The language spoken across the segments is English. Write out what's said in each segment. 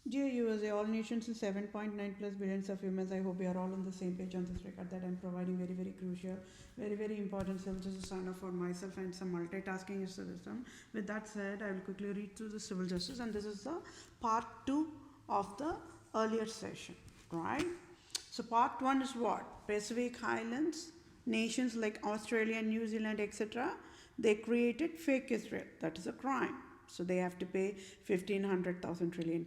Dear USA, all nations and 7.9 plus billions of humans, I hope we are all on the same page on this record that I'm providing very, very crucial, very, very important civil justice sign off for myself and some multitasking is the wisdom. With that said, I will quickly read through the civil justice, and this is the part 2 of the earlier session, right? So part 1 is what? Pacific Islands, nations like Australia, New Zealand, etc., they created fake Israel. That is a crime. So they have to pay $1,500,000 trillion.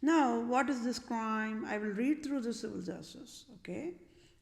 Now, what is this crime? I will read through the civil justice, okay?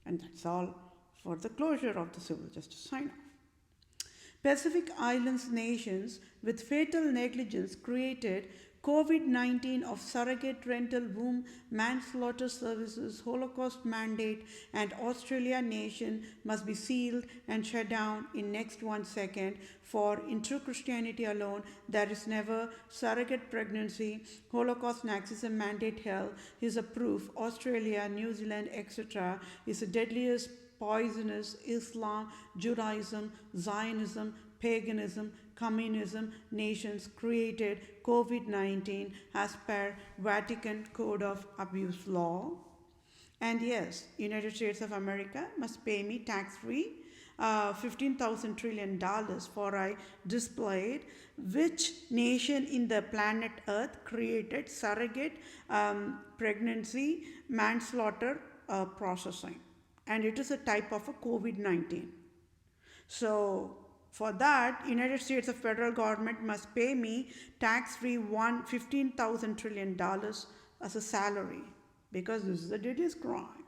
And that's all for the closure of the civil justice sign off. Pacific Islands nations with fatal negligence created COVID-19 of surrogate rental womb manslaughter services, Holocaust mandate, and Australia nation must be sealed and shut down in next 1 second. For in true Christianity alone, there is never surrogate pregnancy. Holocaust Nazism mandate hell is a proof. Australia, New Zealand, etc. is the deadliest poisonous Islam, Judaism, Zionism, paganism, communism nations created COVID-19 as per Vatican Code of Abuse Law. And yes, United States of America must pay me tax-free $15,000 trillion for I displayed which nation in the planet Earth created surrogate pregnancy manslaughter processing. And it is a type of a COVID-19. So for that, United States of federal government must pay me tax-free $15,000 trillion as a salary because this is the deadliest crime.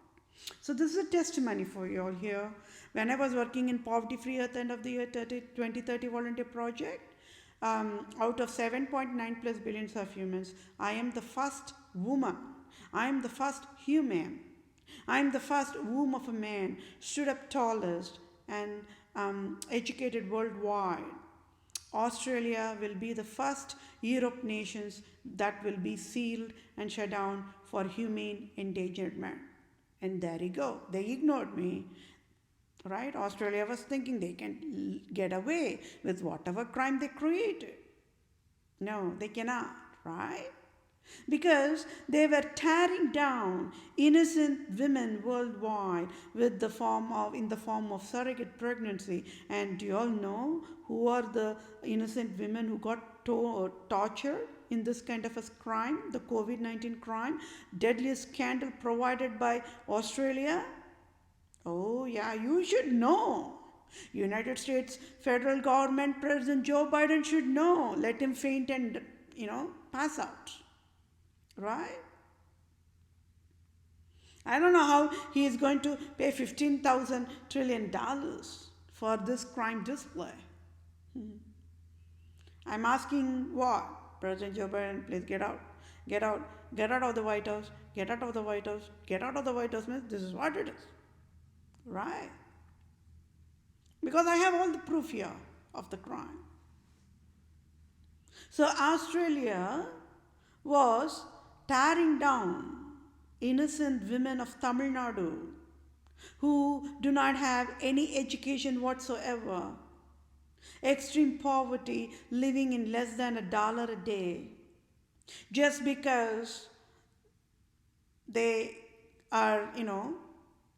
So this is a testimony for you all here. When I was working in Poverty-Free Earth End of the Year 2030 volunteer project, out of 7.9 plus billions of humans, I am the first woman. I am the first human. I am the first womb of a man, stood up tallest and educated worldwide. Australia will be the first Europe nations that will be sealed and shut down for humane endangerment. And there you go. They ignored me. Right? Australia was thinking they can get away with whatever crime they created. No, they cannot, right? Because they were tearing down innocent women worldwide in the form of surrogate pregnancy. And do you all know who are the innocent women who got tortured in this kind of a crime, the COVID-19 crime, deadliest scandal provided by Australia? Oh yeah, you should know. United States federal government, President Joe Biden should know. Let him faint and, pass out. Right? I don't know how he is going to pay $15,000 trillion for this crime display. I'm asking what? President Joe Biden, please get out. Get out. Get out of the White House. Get out of the White House. Get out of the White House. This is what it is. Right? Because I have all the proof here of the crime. So Australia was tearing down innocent women of Tamil Nadu who do not have any education whatsoever, extreme poverty, living in less than $1 a day, just because they are,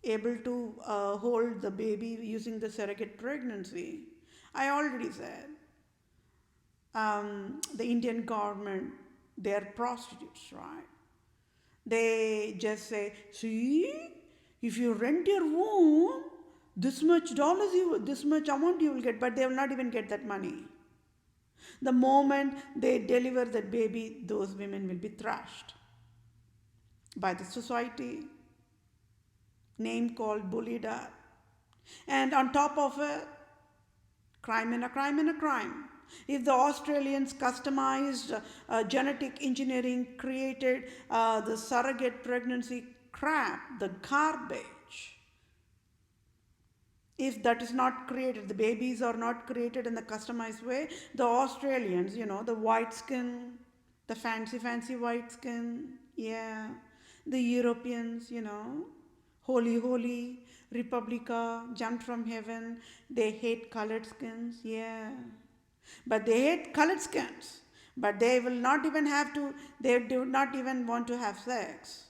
able to hold the baby using the surrogate pregnancy. I already said the Indian government, they're prostitutes, right? They just say, see, if you rent your womb, this much amount you will get, but they will not even get that money. The moment they deliver that baby, those women will be thrashed by the society, name called, bullied up. And on top of it, crime and a crime and a crime. If the Australians customized genetic engineering created the surrogate pregnancy crap, the garbage, if that is not created, the babies are not created in the customized way, the Australians, the white skin, the fancy white skin, yeah, the Europeans, holy, Republica, jumped from heaven, they hate colored skins, yeah. But they hate colored skins. But they will not even have to, they do not even want to have sex.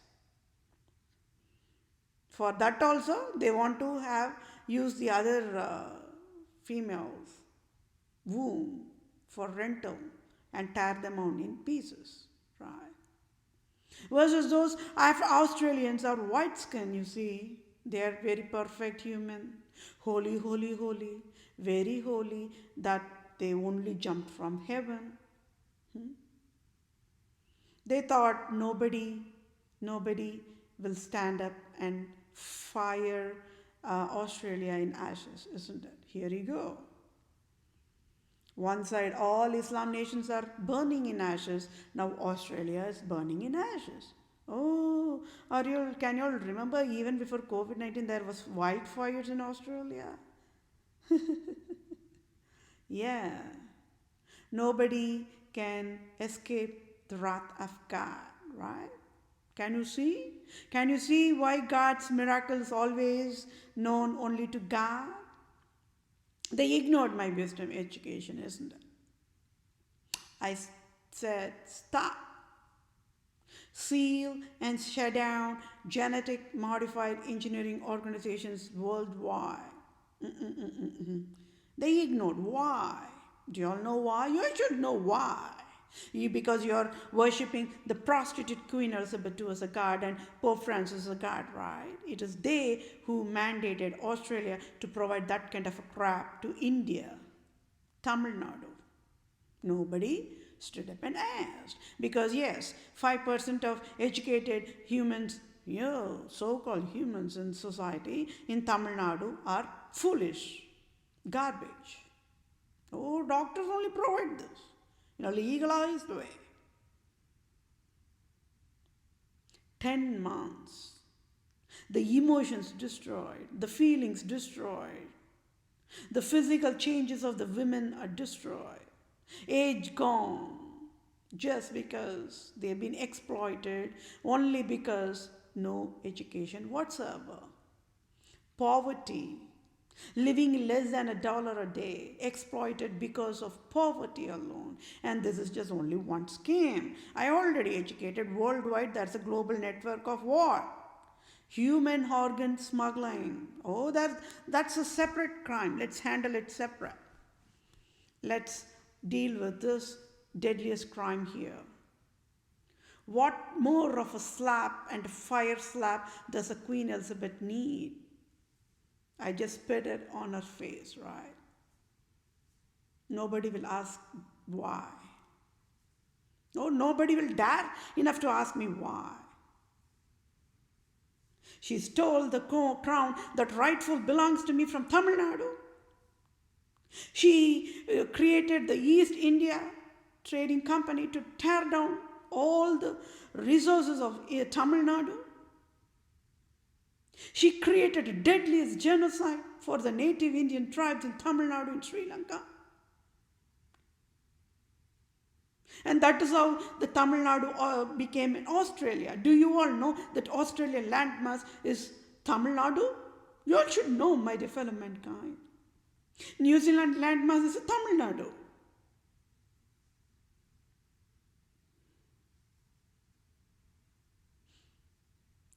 For that also, they want to use the other females' womb for rental and tear them out in pieces, right? Versus those Australians are white skin, you see. They are very perfect human, holy, holy, holy, very holy, that they only jumped from heaven. They thought nobody will stand up and fire Australia in ashes, isn't it? Here you go. One side, all Islam nations are burning in ashes. Now Australia is burning in ashes. Oh, can you all remember even before COVID-19 there was wildfires in Australia? Yeah. Nobody can escape the wrath of God, right? Can you see? Can you see why God's miracles always known only to God? They ignored my wisdom education, isn't it? I said, stop. Seal and shut down genetic modified engineering organizations worldwide. They ignored. Why? Do you all know why? You should know why. Because you're worshipping the prostitute Queen Elizabeth II as a god and Pope Francis as a god, right? It is they who mandated Australia to provide that kind of a crap to India, Tamil Nadu. Nobody stood up and asked. Because yes, 5% of educated humans, so-called humans in society in Tamil Nadu are foolish, garbage. Oh, doctors only provide this in a legalized way. 10 months. The emotions destroyed, the feelings destroyed, the physical changes of the women are destroyed, age gone, just because they've been exploited, only because no education whatsoever. Poverty, living less than $1 a day, exploited because of poverty alone. And this is just only one scam. I already educated worldwide, that's a global network of what? Human organ smuggling. Oh, that's a separate crime. Let's handle it separate. Let's deal with this deadliest crime here. What more of a slap and a fire slap does a Queen Elizabeth need? I just spit it on her face, right? Nobody will ask why. No, nobody will dare enough to ask me why. She stole the crown that rightful belongs to me from Tamil Nadu. She created the East India Trading Company to tear down all the resources of Tamil Nadu. She created a deadliest genocide for the native Indian tribes in Tamil Nadu and Sri Lanka. And that is how the Tamil Nadu became in Australia. Do you all know that Australian landmass is Tamil Nadu? You all should know, my dear fellow mankind. New Zealand landmass is Tamil Nadu.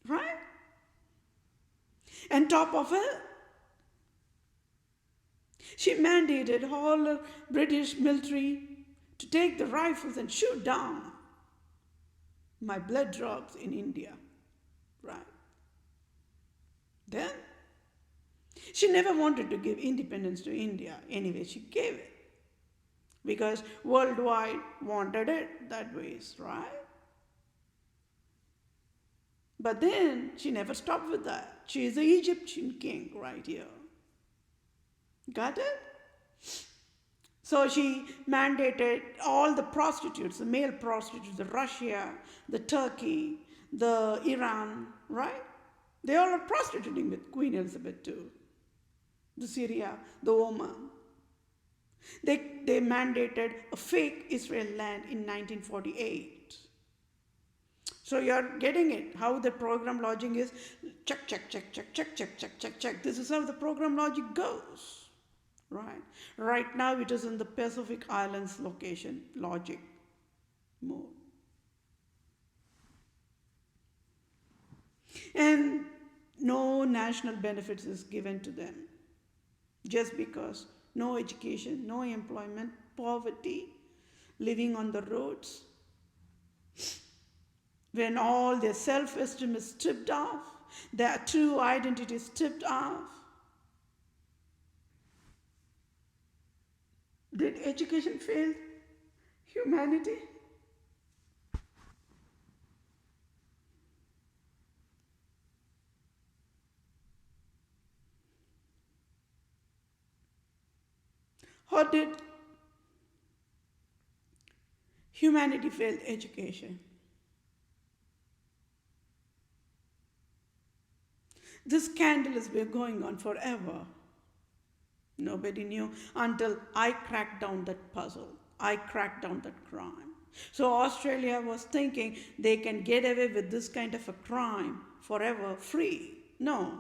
Right? And top of it, she mandated all the British military to take the rifles and shoot down my blood drops in India. Right? Then, she never wanted to give independence to India. Anyway, she gave it. Because worldwide wanted it that way, right? But then, she never stopped with that. She is the Egyptian king right here. Got it? So she mandated all the prostitutes, the male prostitutes, the Russia, the Turkey, the Iran, right? They all are prostituting with Queen Elizabeth II. The Syria, the Oman. They mandated a fake Israel land in 1948. So you're getting it, how the program logic is check, check, check, check, check, check, check, check, check. This is how the program logic goes. Right. Right now it is in the Pacific Islands location logic. more. And no national benefits is given to them just because no education, no employment, poverty, living on the roads. When all their self-esteem is stripped off, their true identity is stripped off. Did education fail humanity? Or did humanity fail education? This scandal has been going on forever. Nobody knew until I cracked down that puzzle. I cracked down that crime. So Australia was thinking they can get away with this kind of a crime forever free. No.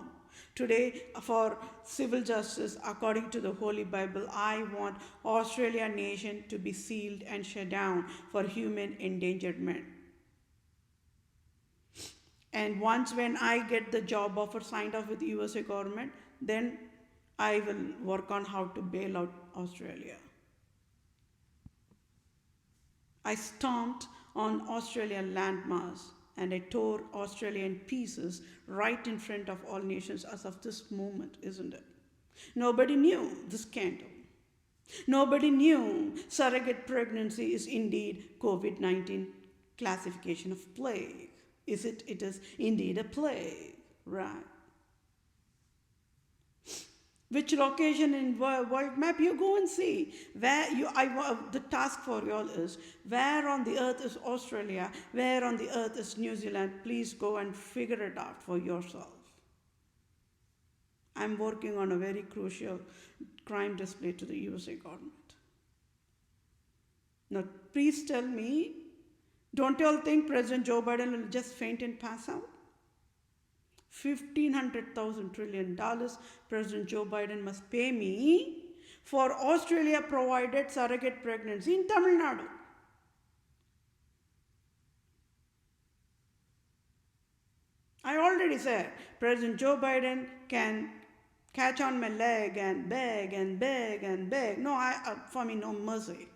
Today, for civil justice, according to the Holy Bible, I want Australia nation to be sealed and shut down for human endangerment. And once when I get the job offer signed off with the USA government, then I will work on how to bail out Australia. I stomped on Australian landmass and I tore Australia in pieces right in front of all nations as of this moment, isn't it? Nobody knew the scandal. Nobody knew surrogate pregnancy is indeed COVID-19 classification of plague. It is indeed a plague, right? Which location in world map you go and see. Where the task for you all is, where on the earth is Australia, where on the earth is New Zealand, please go and figure it out for yourself. I'm working on a very crucial crime display to the USA government. Now, please tell me, don't you all think President Joe Biden will just faint and pass out? $1,500 trillion President Joe Biden must pay me for Australia provided surrogate pregnancy in Tamil Nadu. I already said President Joe Biden can catch on my leg and beg and beg and beg. No, for me, no mercy.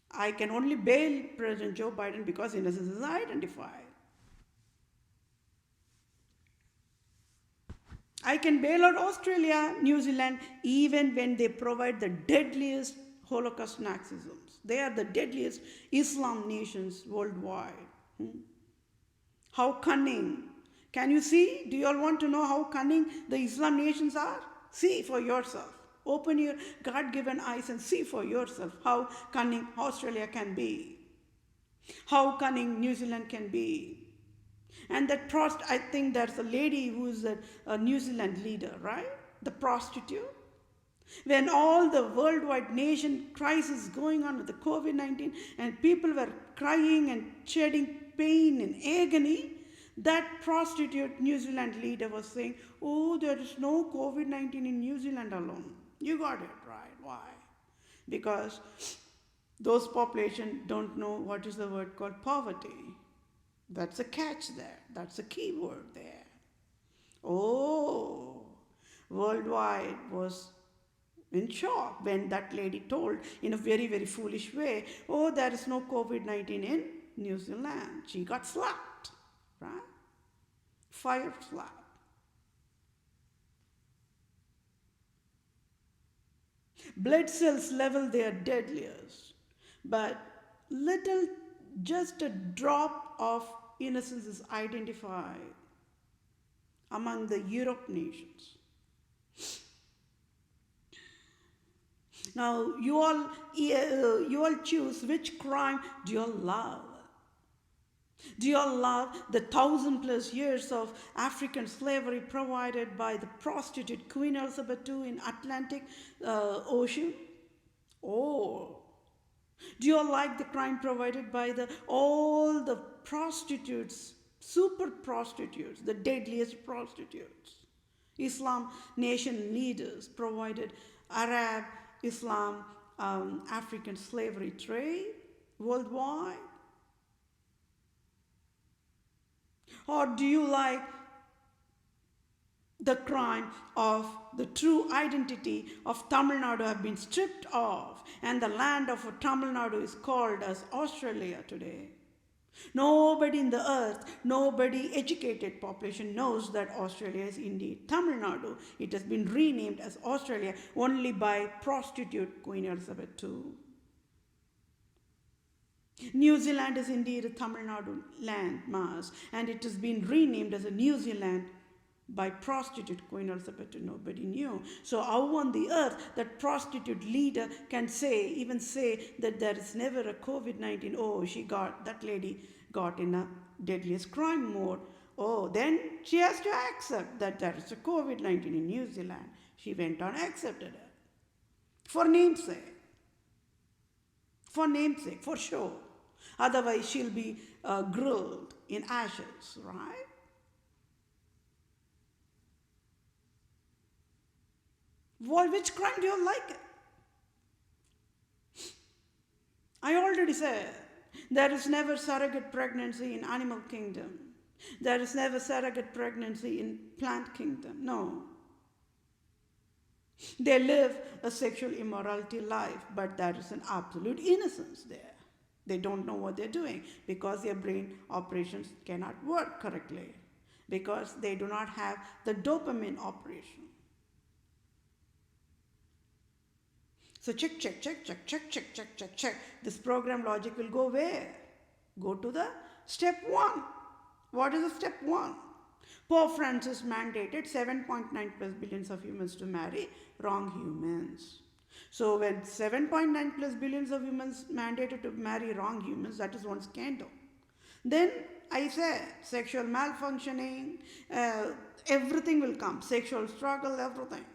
I can only bail President Joe Biden because innocence is identified. I can bail out Australia, New Zealand, even when they provide the deadliest Holocaust Nazism. They are the deadliest Islam nations worldwide. How cunning. Can you see? Do you all want to know how cunning the Islam nations are? See for yourself. Open your God-given eyes and see for yourself how cunning Australia can be. How cunning New Zealand can be. And that I think there's a lady who is a New Zealand leader, right? The prostitute. When all the worldwide nation crisis going on with the COVID-19 and people were crying and shedding pain and agony, that prostitute New Zealand leader was saying, oh, there is no COVID-19 in New Zealand alone. You got it right. Why? Because those population don't know what is the word called poverty. That's a catch there. That's a key word there. Oh, worldwide was in shock when that lady told in a very, very foolish way, oh, there is no COVID-19 in New Zealand. She got slapped, right? Fire slap. Blood cells level their deadliest, but just a drop of innocence is identified among the Europe nations. Now, you all choose which crime do you all love? Do you all love the 1,000+ years of African slavery provided by the prostitute Queen Elizabeth II in Atlantic Ocean? Or do you all like the crime provided by all the prostitutes, super prostitutes, the deadliest prostitutes? Islam nation leaders provided Arab, Islam, African slavery trade. worldwide? Or do you like the crime of the true identity of Tamil Nadu have been stripped off, and the land of Tamil Nadu is called as Australia today? Nobody in the earth, nobody educated population knows that Australia is indeed Tamil Nadu. It has been renamed as Australia only by prostitute Queen Elizabeth II. New Zealand is indeed a Tamil Nadu land mass, and it has been renamed as a New Zealand by prostitute Queen Elizabeth II. Nobody knew. So how on the earth that prostitute leader can even say that there is never a COVID-19? Oh, that lady got in a deadliest crime mode. Oh, then she has to accept that there is a COVID-19 in New Zealand. She went on, accepted it. For namesake. For show. Otherwise, she'll be grilled in ashes, right? Which crime do you like? I already said, there is never surrogate pregnancy in animal kingdom. There is never surrogate pregnancy in plant kingdom. No. They live a sexual immorality life, but there is an absolute innocence there. They don't know what they're doing because their brain operations cannot work correctly, because they do not have the dopamine operation. So check. This program logic will go where? Go to the step 1. What is the step 1? Pope Francis mandated 7.9 plus billions of humans to marry wrong humans. So when 7.9 plus billions of humans mandated to marry wrong humans, that is one scandal. Then I said sexual malfunctioning, everything will come. Sexual struggle, everything.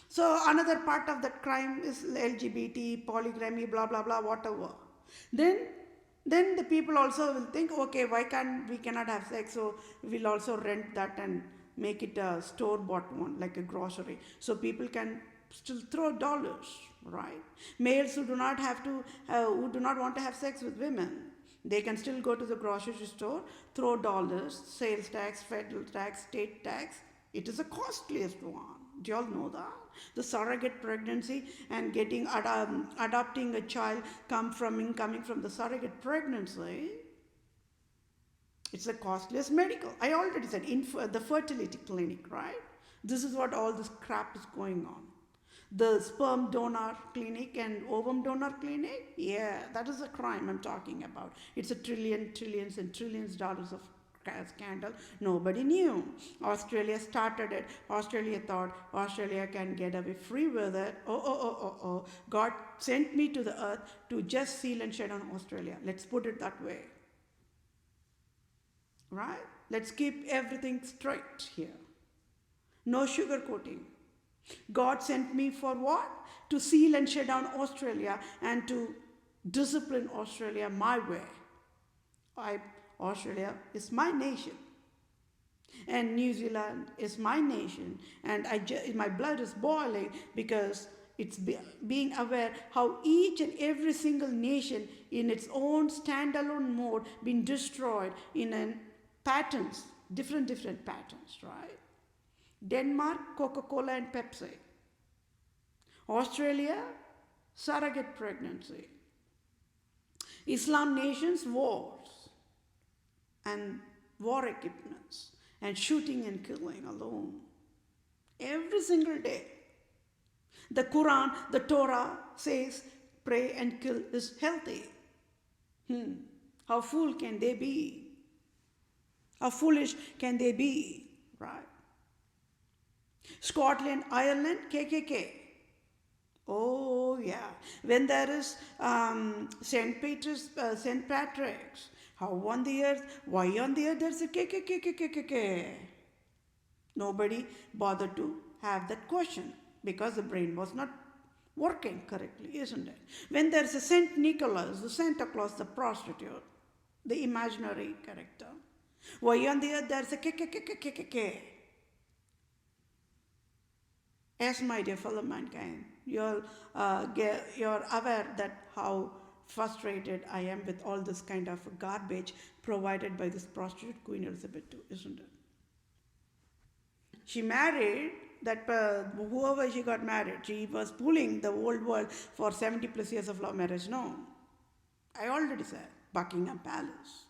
So another part of that crime is LGBT, polygamy, blah, blah, blah, whatever. Then the people also will think, okay, we cannot have sex, so we'll also rent that and make it a store-bought one, like a grocery. So people can still throw dollars, right? Males who do not want to have sex with women, they can still go to the grocery store, throw dollars, sales tax, federal tax, state tax. It is the costliest one. Do you all know that? The surrogate pregnancy and adopting a child coming from the surrogate pregnancy, it's the costliest medical. I already said the fertility clinic, right? This is what all this crap is going on. The sperm donor clinic and ovum donor clinic, yeah, that is a crime I'm talking about. It's a trillions and trillions dollars of scandal. Nobody knew. Australia started it. Australia thought Australia can get away free with it. Oh. God sent me to the earth to just seal and shed on Australia. Let's put it that way. Right? Let's keep everything straight here. No sugarcoating. God sent me for what? To seal and shed down Australia and to discipline Australia my way. Australia is my nation, and New Zealand is my nation, and my blood is boiling because it's being aware how each and every single nation in its own standalone mode been destroyed in patterns, different patterns, right? Denmark, Coca-Cola and Pepsi. Australia, surrogate pregnancy. Islam nations, wars and war equipments and shooting and killing alone. Every single day. The Quran, the Torah says pray and kill is healthy. How fool can they be? How foolish can they be? Right? Scotland, Ireland, KKK. Oh yeah. When there is St. Patrick's, how on the earth, why on the earth there's a KKK? Nobody bothered to have that question because the brain was not working correctly, isn't it? When there's a St. Nicholas, the Santa Claus, the prostitute, the imaginary character, why on the earth there's a KKK? Yes, my dear fellow mankind, you're aware that how frustrated I am with all this kind of garbage provided by this prostitute Queen Elizabeth II, isn't it? She married that whoever she got married, she was fooling the old world for 70 plus years of love marriage. No, I already said Buckingham Palace.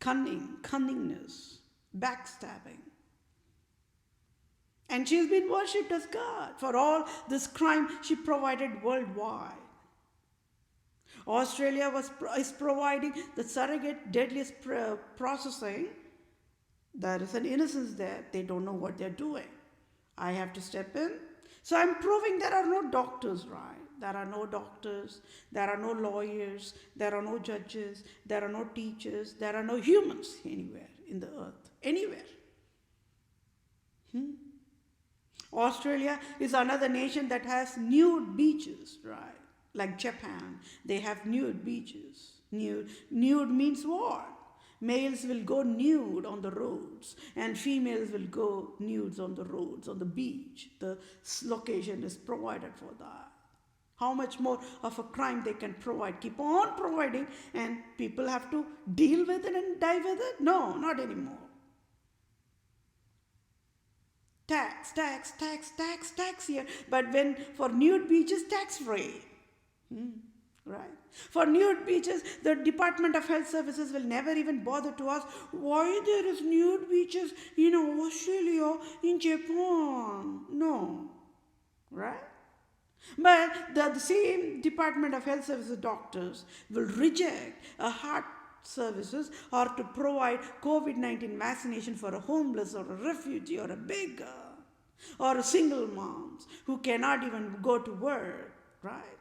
Cunningness, backstabbing. And she's been worshipped as God for all this crime she provided worldwide. Australia is providing the surrogate deadliest processing. There is an innocence there. They don't know what they're doing. I have to step in. So I'm proving there are no doctors, right? There are no doctors. There are no lawyers. There are no judges. There are no teachers. There are no humans anywhere in the earth. Anywhere. Australia is another nation that has nude beaches, right? Like Japan, they have nude beaches. Nude means what? Males will go nude on the roads and females will go nudes on the roads, on the beach. The location is provided for that. How much more of a crime they can provide? Keep on providing and people have to deal with it and die with it? No, not anymore. Tax here. But when for nude beaches, tax free. Right? For nude beaches, the Department of Health Services will never even bother to ask why there is nude beaches in Australia, in Japan. No. Right? But the same Department of Health Services doctors will reject a heart services or to provide COVID-19 vaccination for a homeless or a refugee or a beggar or a single moms who cannot even go to work, right?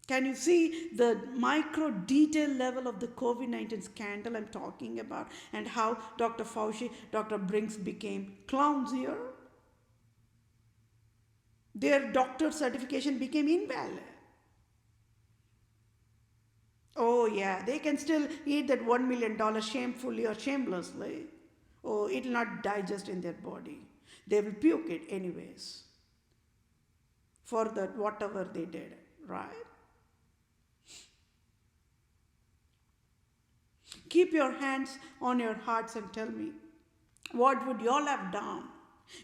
Can you see the micro detail level of the COVID-19 scandal I'm talking about and how Dr. Fauci, Dr. Brinks became clowns here? Their doctor certification became invalid. Oh yeah, they can still eat that $1 million shamefully or shamelessly. Oh, it will not digest in their body. They will puke it anyways for that whatever they did, right? Keep your hands on your hearts and tell me, what would you all have done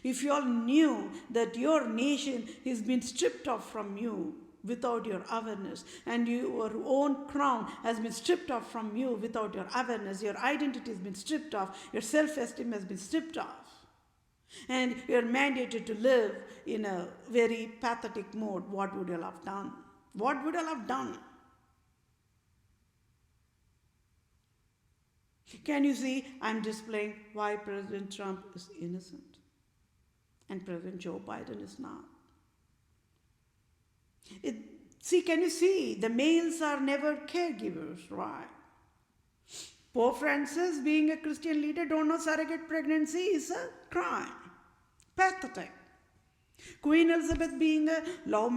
if you all knew that your nation has been stripped off from you without your awareness, and your own crown has been stripped off from you without your awareness, your identity has been stripped off, your self-esteem has been stripped off, and you're mandated to live in a very pathetic mode? What would you all have done? What would you all have done? Can you see I'm displaying why President Trump is innocent and President Joe Biden is not? Can you see? The males are never caregivers, right? Pope Francis, being a Christian leader, don't know surrogate pregnancy is a crime. Pathetic. Queen Elizabeth being a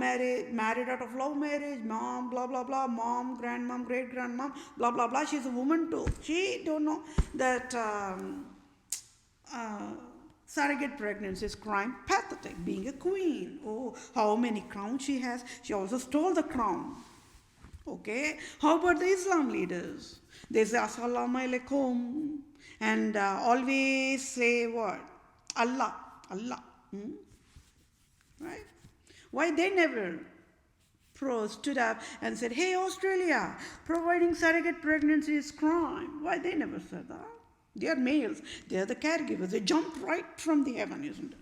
married out of love marriage, mom, blah, blah, blah, mom, grandmom, great-grandmom, blah, blah, blah. She's a woman too. She don't know that surrogate pregnancy is crime. Pathetic. Being a queen. Oh, how many crowns she has. She also stole the crown. Okay. How about the Islam leaders? They say Assalamu alaikum and always say what? Allah. Right? Why they never stood up and said, hey, Australia, providing surrogate pregnancy is crime? Why they never said that? They are males. They are the caregivers. They jump right from the heaven, isn't it?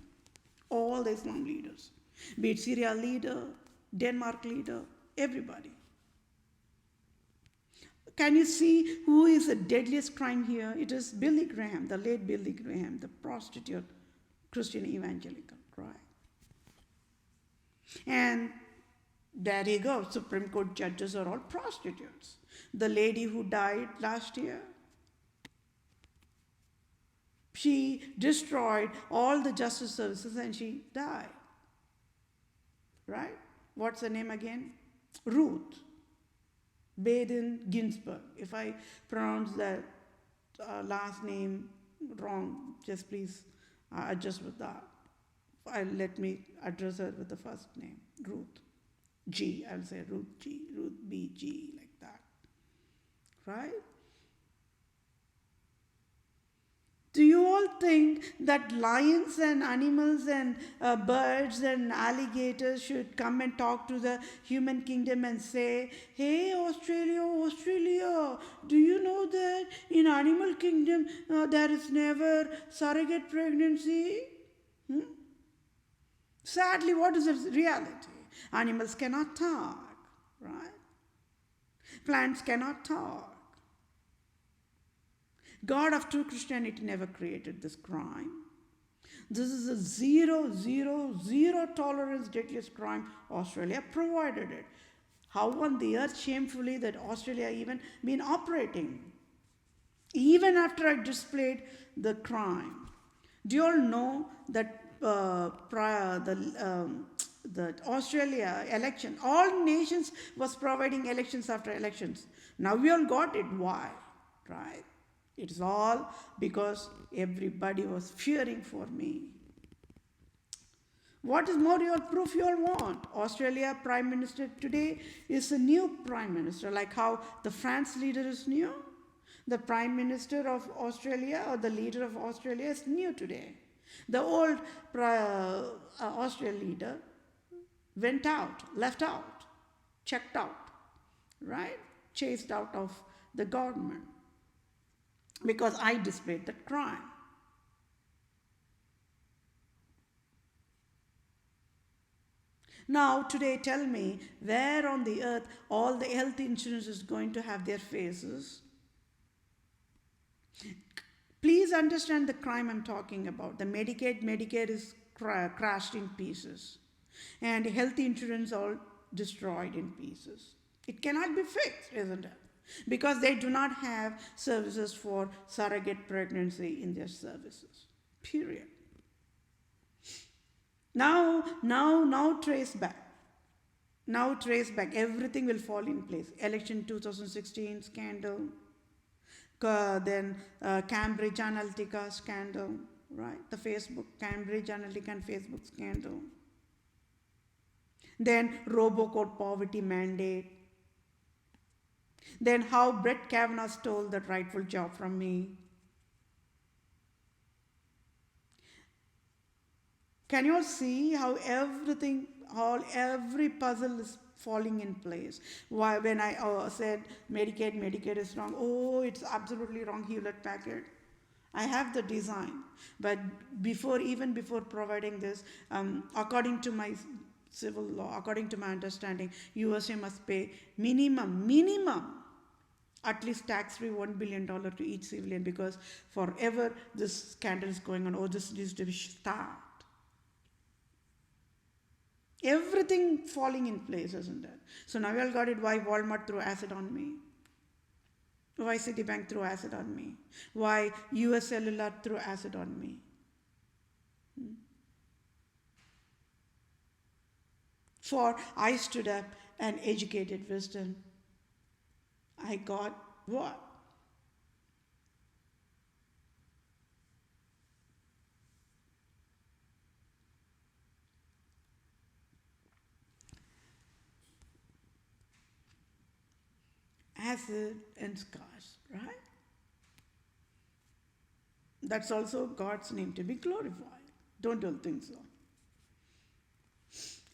All the Islam leaders, be it Syria leader, Denmark leader, everybody. Can you see who is the deadliest crime here? It is Billy Graham, the late Billy Graham, the prostitute Christian evangelical, right? And there you go, Supreme Court judges are all prostitutes. The lady who died last year, she destroyed all the justice services and she died, right? What's her name again? Ruth Bader Ginsburg. If I pronounce that last name wrong, just please adjust with that. let me address her with the first name, Ruth G. I'll say Ruth G, Ruth B. G, like that, right? Do you all think that lions and animals and birds and alligators should come and talk to the human kingdom and say, hey, Australia, Australia, do you know that in animal kingdom there is never surrogate pregnancy? Sadly, what is the reality? Animals cannot talk, right? Plants cannot talk. God of true Christianity never created this crime. This is a zero, zero, zero tolerance deadliest crime. Australia provided it. How on the earth shamefully that Australia even been operating? Even after I displayed the crime. Do you all know that the Australia election, all nations was providing elections after elections. Now we all got it. Why? Right? It's all because everybody was fearing for me. What is more your proof you all want? Australia Prime Minister today is a new Prime Minister, like how the France leader is new. The Prime Minister of Australia or the leader of Australia is new today. The old Australian leader went out, left out, checked out, right? Chased out of the government because I displayed that crime. Now today tell me where on the earth all the health insurance is going to have their faces. Please understand the crime I'm talking about. The Medicare is crashed in pieces. And health insurance all destroyed in pieces. It cannot be fixed, isn't it? Because they do not have services for surrogate pregnancy in their services. Period. Now trace back. Now trace back. Everything will fall in place. Election 2016 scandal. Then Cambridge Analytica scandal, right? The Cambridge Analytica and Facebook scandal. Then Robocode poverty mandate. Then how Brett Kavanaugh stole that rightful job from me. Can you all see how every puzzle is falling in place? Why, when I said Medicaid is wrong, oh, it's absolutely wrong, Hewlett Packard. I have the design, but even before providing this, according to my civil law, according to my understanding, USA must pay minimum, at least tax-free $1 billion to each civilian, because forever this scandal is going on. Oh, this needs to be stopped. Everything falling in place, isn't it? So now you all got it why Walmart threw acid on me. Why Citibank threw acid on me. Why US Cellular threw acid on me. For I stood up and educated wisdom. I got what? Acid and scars, right? That's also God's name to be glorified. Don't you think so?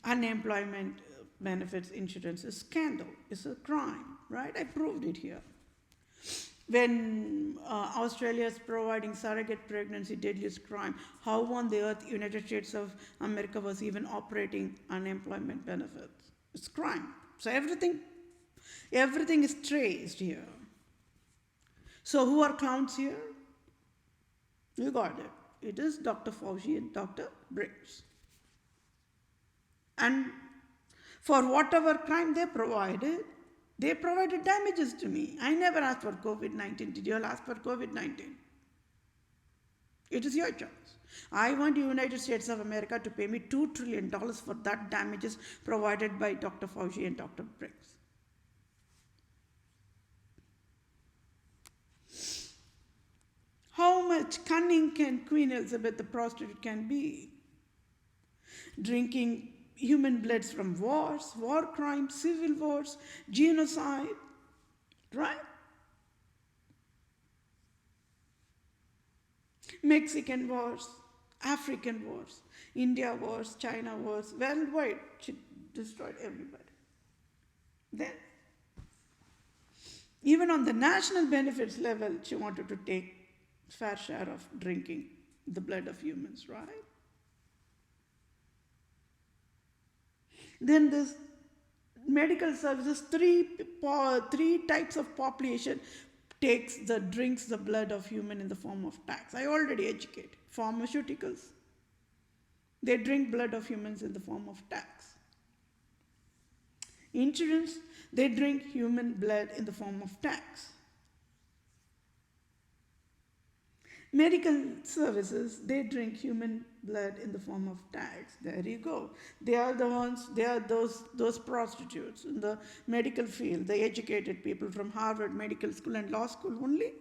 Unemployment benefits insurance is scandal, it's a crime, right? I proved it here. When Australia is providing surrogate pregnancy, deadliest crime, how on the earth United States of America was even operating unemployment benefits? It's crime. So everything is traced here. So who are clowns here? You got it. It is Dr. Fauci and Dr. Birthrights. And for whatever crime they provided damages to me. I never asked for COVID-19. Did you all ask for COVID-19? It is your choice. I want the United States of America to pay me $2 trillion for that damages provided by Dr. Fauci and Dr. Birthrights. How much cunning can Queen Elizabeth the prostitute can be? drinking human bloods from wars, war crimes, civil wars, genocide, right? Mexican wars, African wars, India wars, China wars, worldwide. She destroyed everybody. Then, even on the national benefits level, she wanted to take fair share of drinking the blood of humans, right? Then this medical services, three types of population drinks the blood of human in the form of tax. I already educated. Pharmaceuticals, they drink blood of humans in the form of tax. Insurance, they drink human blood in the form of tax. Medical services, they drink human blood in the form of tax. There you go. They are those prostitutes in the medical field, the educated people from Harvard Medical School and Law School only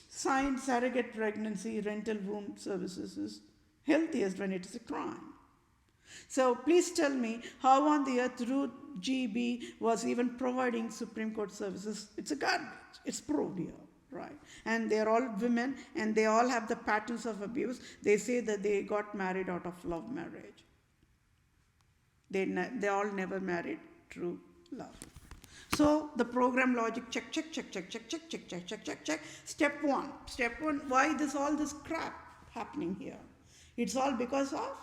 sign surrogate pregnancy, rental womb services is healthiest when it is a crime. So please tell me how on the earth Ruth GB was even providing Supreme Court services. It's a garbage. It's proved here. Right, and they're all women, and they all have the patterns of abuse. They say that they got married out of love marriage. They all never married true love. So the program logic check. Step one. Why all this crap happening here? It's all because of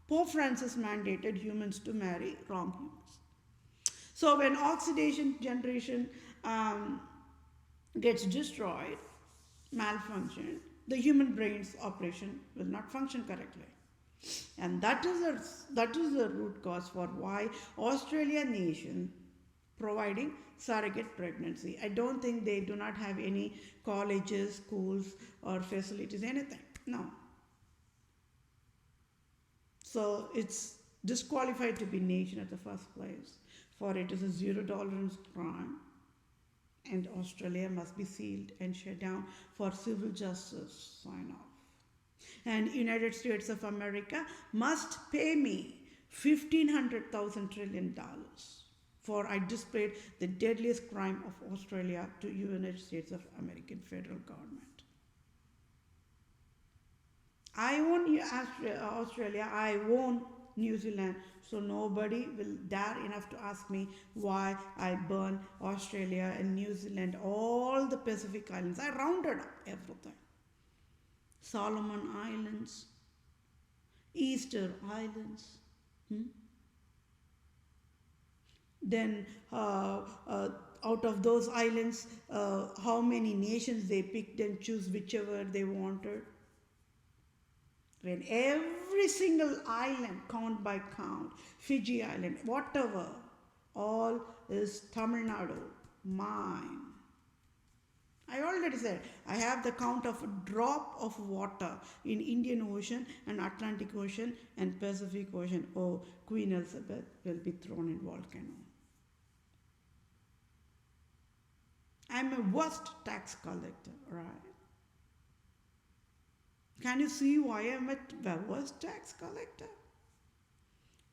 Pope Francis mandated humans to marry wrong humans. So when oxidation generation gets destroyed, malfunction, the human brain's operation will not function correctly. And that is the root cause for why Australia nation providing surrogate pregnancy. I don't think they do not have any colleges, schools, or facilities, anything. No. So it's disqualified to be nation at the first place, for it is a zero tolerance crime. And Australia must be sealed and shut down for civil justice sign off. And United States of America must pay me $1,500 trillion for I displayed the deadliest crime of Australia to United States of American federal government. I own Australia, I own New Zealand, so nobody will dare enough to ask me why I burn Australia and New Zealand, all the Pacific Islands. I rounded up everything. Solomon Islands, Easter Islands. Then out of those islands, how many nations they picked and choose whichever they wanted. When every single island, count by count, Fiji Island, whatever, all is Tamil Nadu, mine. I already said, I have the count of a drop of water in Indian Ocean and Atlantic Ocean and Pacific Ocean. Oh, Queen Elizabeth will be thrown in volcano. I'm a worst tax collector, right? Can you see why I'm a worst tax collector?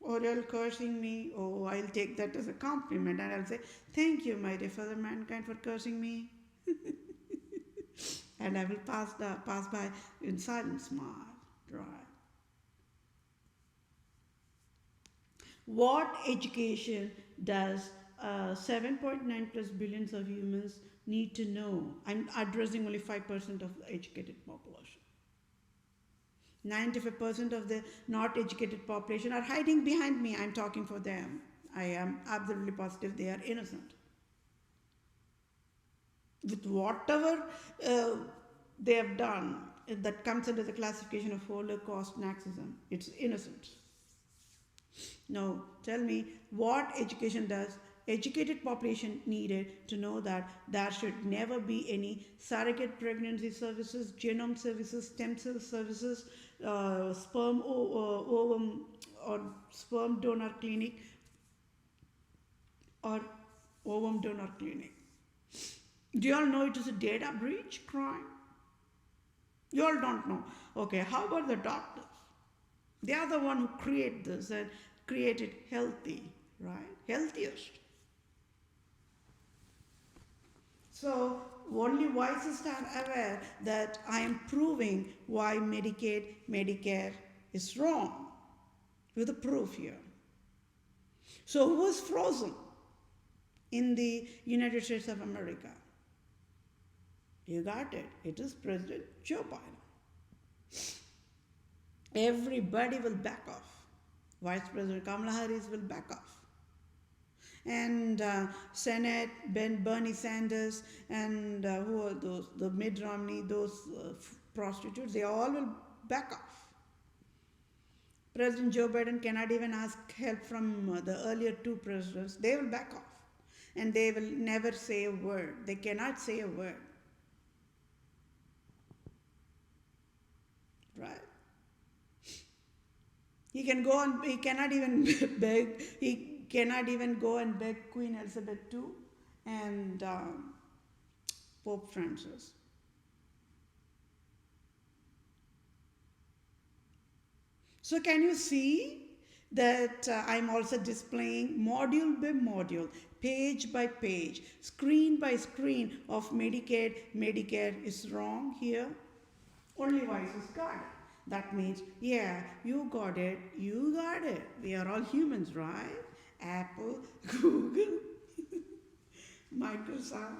Or you're cursing me, oh, I'll take that as a compliment and I'll say, thank you, my dear fellow mankind, for cursing me. And I will pass by in silent smile, right? What education does 7.9 plus billions of humans need to know? I'm addressing only 5% of the educated population. 95% of the not educated population are hiding behind me. I'm talking for them. I am absolutely positive they are innocent. With whatever they have done, that comes under the classification of Holocaust Nazism, it's innocent. Now, tell me, what education does educated population needed to know that there should never be any surrogate pregnancy services, genome services, stem cell services, sperm ovum or sperm donor clinic or ovum donor clinic. Do you all know it is a data breach crime? You all don't know. Okay, how about the doctors? They are the one who create this and create it healthy, right? Healthiest. So only wisest are aware that I am proving why Medicaid, Medicare is wrong with a proof here. So who is frozen in the United States of America? You got it. It is President Joe Biden. Everybody will back off. Vice President Kamala Harris will back off. And Senate, Bernie Sanders, and who are those? The Mitt Romney, those prostitutes, they all will back off. President Joe Biden cannot even ask help from the earlier two presidents. They will back off. And they will never say a word. They cannot say a word. Right? He can go on, he cannot even beg, he cannot even go and beg Queen Elizabeth II and Pope Francis. So can you see that I'm also displaying module by module, page by page, screen by screen of Medicaid, Medicare is wrong here? Only voices got it. That means, yeah, you got it, you got it. We are all humans, right? Apple, Google, Microsoft,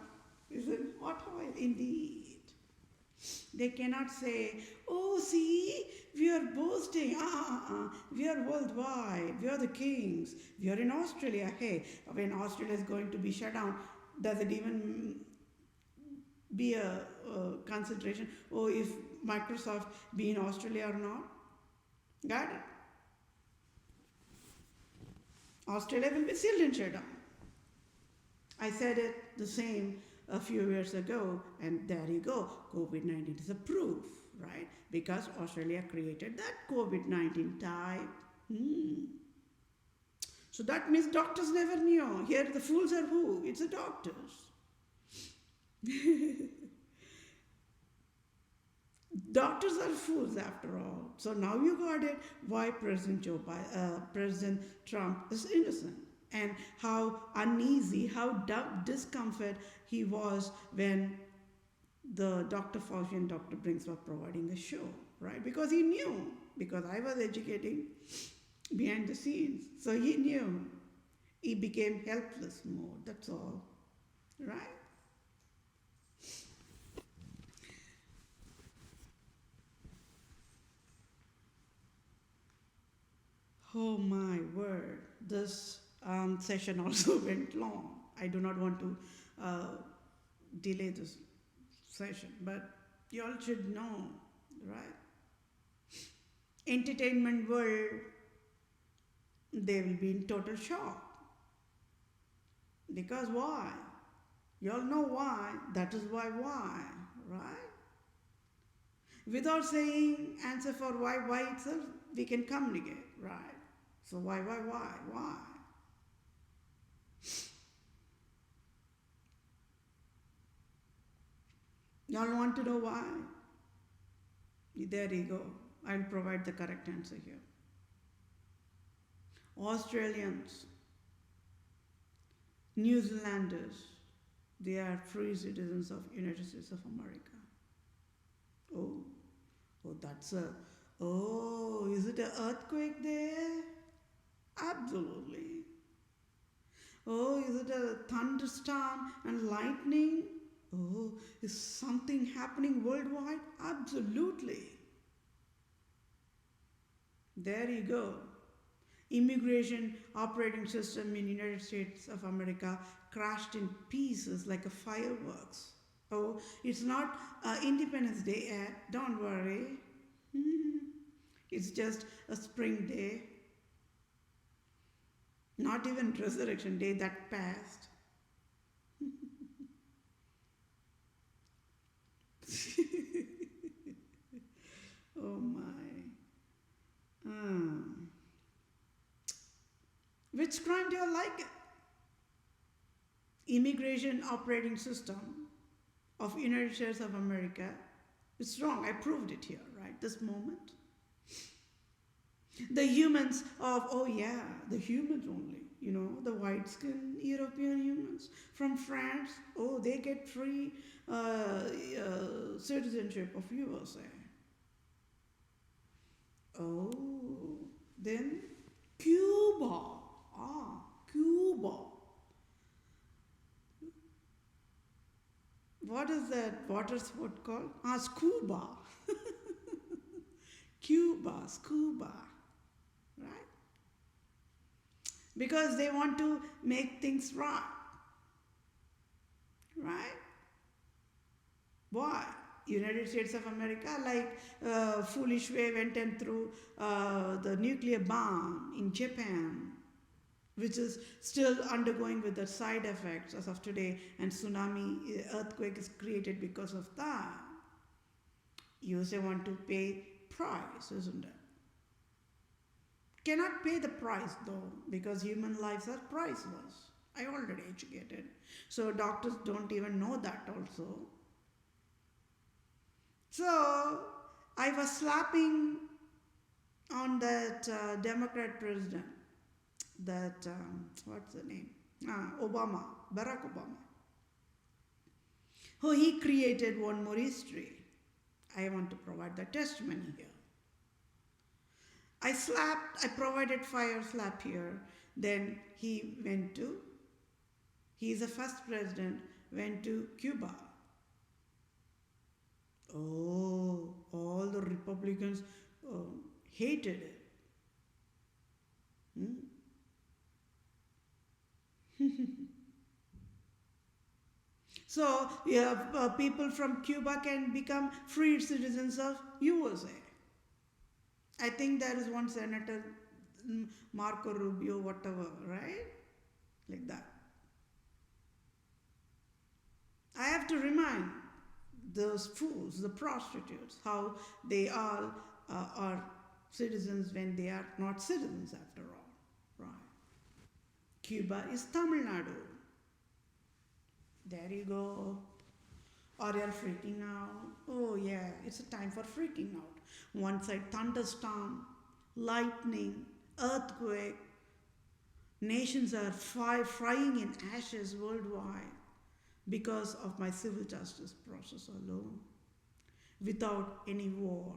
isn't what indeed. They cannot say, oh, see, we are boasting. We are worldwide. We are the kings. We are in Australia. Hey, when Australia is going to be shut down, does it even be a consideration? Oh, if Microsoft be in Australia or not? Got it? Australia will be sealed and shut down. I said it the same a few years ago, and there you go. COVID-19 is a proof, right? Because Australia created that COVID-19 type. So that means doctors never knew. Here the fools are who? It's the doctors. Doctors are fools after all. So now you got it why President Trump is innocent, and how uneasy, how discomfort he was when the Dr. Fauci and Dr. Brinks were providing a show, right? Because he knew, because I was educating behind the scenes. So he knew. He became helpless mode, that's all, right? Oh my word, this session also went long. I do not want to delay this session, but you all should know, right? Entertainment world, they will be in total shock. Because why? You all know why, that is why, right? Without saying answer for why itself, we can communicate, right? So why? Y'all want to know why? There you go. I'll provide the correct answer here. Australians, New Zealanders, they are free citizens of United States of America. Oh, is it an earthquake there? Absolutely. Oh, is it a thunderstorm and lightning? Oh, is something happening worldwide? Absolutely. There you go. Immigration operating system in United States of America crashed in pieces like a fireworks. Oh, it's not Independence Day yet. Don't worry. It's just a spring day. Not even Resurrection Day that passed. Oh my. Which crime do you like? Immigration operating system of United States of America. It's wrong. I proved it here, right? This moment. The humans of, oh yeah, the humans only, the white skinned European humans from France, oh, they get free citizenship of USA. Oh, then Cuba. Ah, Cuba. What is that water sport called? Ah, scuba. Cuba, scuba. Right? Because they want to make things right. Right? Why? United States of America, like foolish way went and threw the nuclear bomb in Japan, which is still undergoing with the side effects as of today, and tsunami earthquake is created because of that. USA want to pay price, isn't it? Cannot pay the price though, because human lives are priceless. I already educated. So doctors don't even know that also. So I was slapping on that Democrat president, that, what's the name? Obama, Barack Obama. Oh, he created one more history. I want to provide the testimony here. I provided fire slap here. Then he is the first president, went to Cuba. Oh, all the Republicans hated it. So people from Cuba can become free citizens of USA. I think there is one senator, Marco Rubio, whatever, right? Like that. I have to remind those fools, the prostitutes, how they all are citizens when they are not citizens after all. Right? Cuba is Tamil Nadu. There you go. Or you're freaking out. Oh yeah, it's a time for freaking out. One side thunderstorm, lightning, earthquake. Nations are frying in ashes worldwide because of my civil justice process alone. Without any war.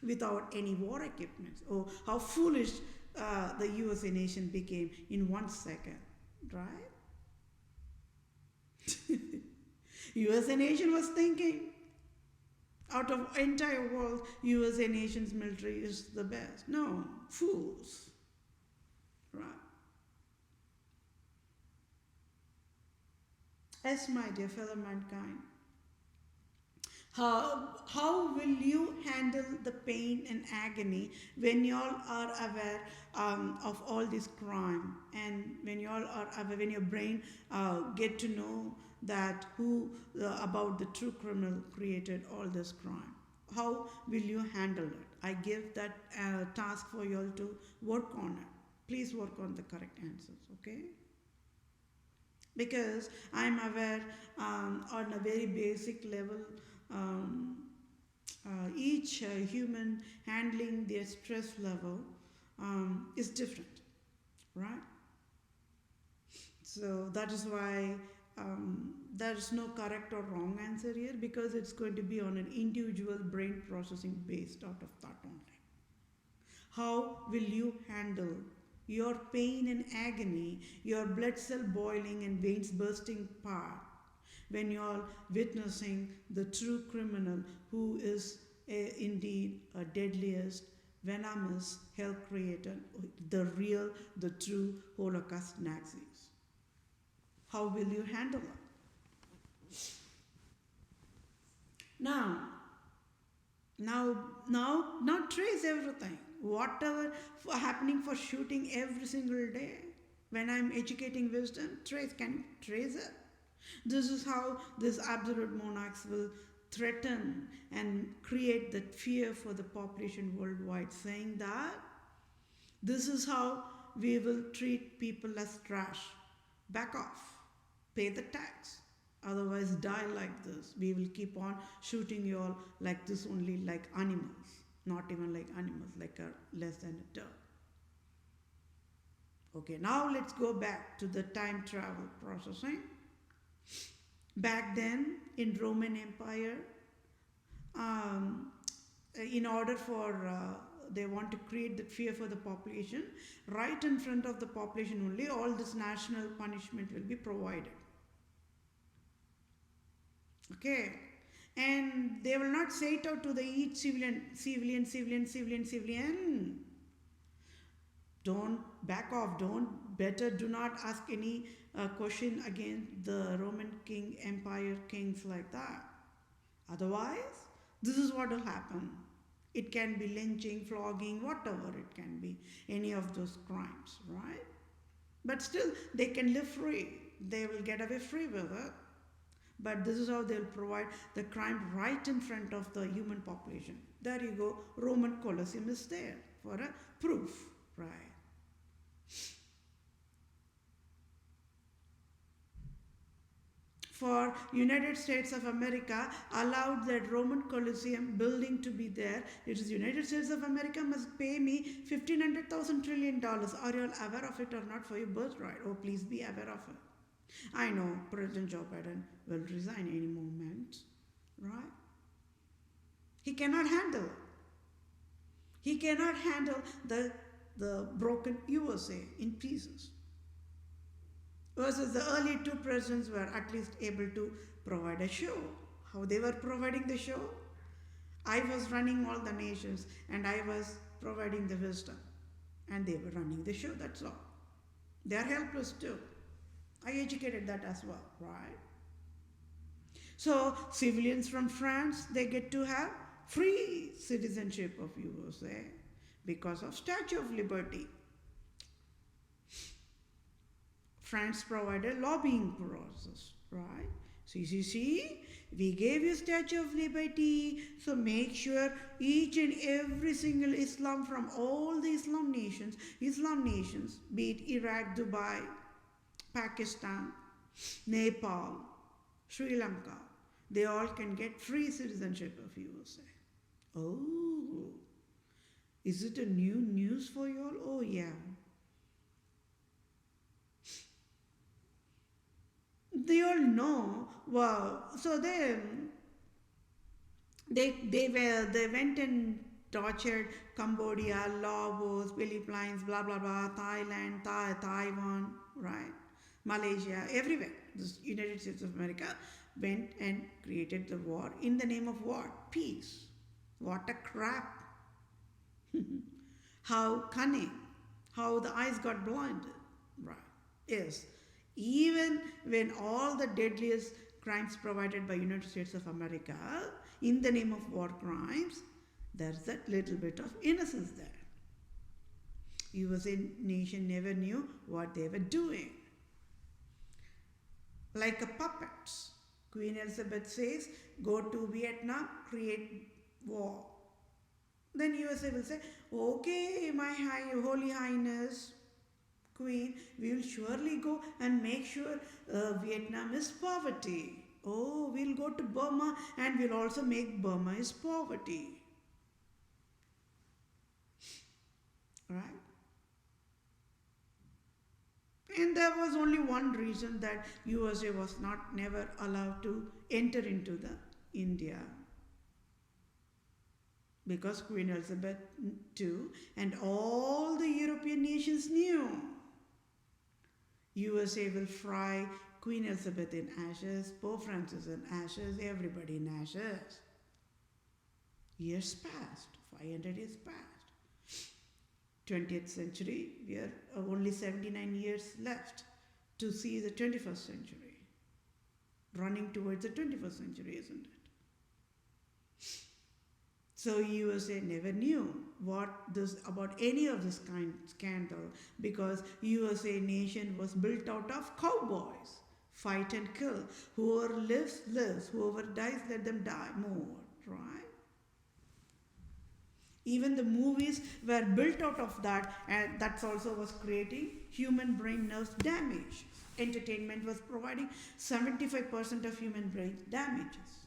Without any war equipment. Oh, how foolish the USA nation became in 1 second, right? USA nation was thinking, out of entire world, USA nation's military is the best. No, fools. Right. Yes, my dear fellow mankind, how will you handle the pain and agony when you all are aware of all this crime, and when you all are aware, when your brain get to know that about the true criminal created all this crime? How will you handle it? I give that task for you all to work on it. Please work on the correct answers, okay? Because I'm aware on a very basic level, each human handling their stress level is different, right? So that is why there is no correct or wrong answer here, because it's going to be on an individual brain processing based out of that only. How will you handle your pain and agony, your blood cell boiling and veins bursting apart when you're witnessing the true criminal who is indeed a deadliest, venomous hell creator, the true Holocaust Nazis? How will you handle it? Now trace everything. Whatever happening for shooting every single day, when I'm educating wisdom, can you trace it? This is how these absolute monarchs will threaten and create that fear for the population worldwide, saying that this is how we will treat people as trash. Back off. Pay the tax. Otherwise die like this. We will keep on shooting you all like this only, like animals. not even like animals, like less than a dog. Okay, now let's go back to the time travel processing. Back then in Roman Empire, in order for they want to create that fear for the population, right in front of the population only, all this national punishment will be provided. Okay, and they will not say it out to the each civilian. Don't back off. Better do not ask any question against the Roman king, empire kings like that. Otherwise, this is what will happen. It can be lynching, flogging, whatever it can be, any of those crimes, right? But still, they can live free. They will get away free with it. But this is how they'll provide the crime right in front of the human population. There you go. Roman Colosseum is there for a proof, right? For United States of America allowed that Roman Colosseum building to be there. It is United States of America must pay me $1,500,000 trillion. Are you all aware of it or not for your birthright? Oh, please be aware of it. I know President Joe Biden will resign any moment, right? He cannot handle it. He cannot handle the broken USA in pieces. Versus the early two presidents were at least able to provide a show. How they were providing the show? I was running all the nations and I was providing the wisdom. And they were running the show, that's all. They are helpless too. I educated that as well, right? So civilians from France, they get to have free citizenship of USA because of Statue of Liberty. France provided lobbying process, right? See, we gave you Statue of Liberty, so make sure each and every single Islam from all the Islam nations, be it Iraq, Dubai, Pakistan, Nepal, Sri Lanka, they all can get free citizenship of USA. Oh, is it a new news for you all? Oh yeah. They all know. Wow. So they went and tortured Cambodia, Laos, Philippines, blah blah blah, Thailand, Taiwan, right? Malaysia, everywhere. The United States of America went and created the war in the name of what? Peace. What a crap. How cunning. How the eyes got blinded. Right. Yes. Even when all the deadliest crimes provided by United States of America in the name of war crimes, there's that little bit of innocence there. USA nation never knew what they were doing. Like a puppets. Queen Elizabeth says, go to Vietnam, create war. Then USA will say, okay, my Holy Highness, Queen, we will surely go and make sure Vietnam is poverty. Oh, we'll go to Burma and we'll also make Burma is poverty. Right? And there was only one reason that USA was never allowed to enter into the India. Because Queen Elizabeth II and all the European nations knew USA will fry Queen Elizabeth in ashes, Pope Francis in ashes, everybody in ashes. Years passed, 500 years passed. 20th century, we are only 79 years left to see the 21st century. Running towards the 21st century, isn't it? So USA never knew about any of this kind of scandal because USA nation was built out of cowboys. Fight and kill. Whoever lives, lives. Whoever dies, let them die more. Right? Even the movies were built out of that, and that also was creating human brain nerves damage. Entertainment was providing 75% of human brain damages.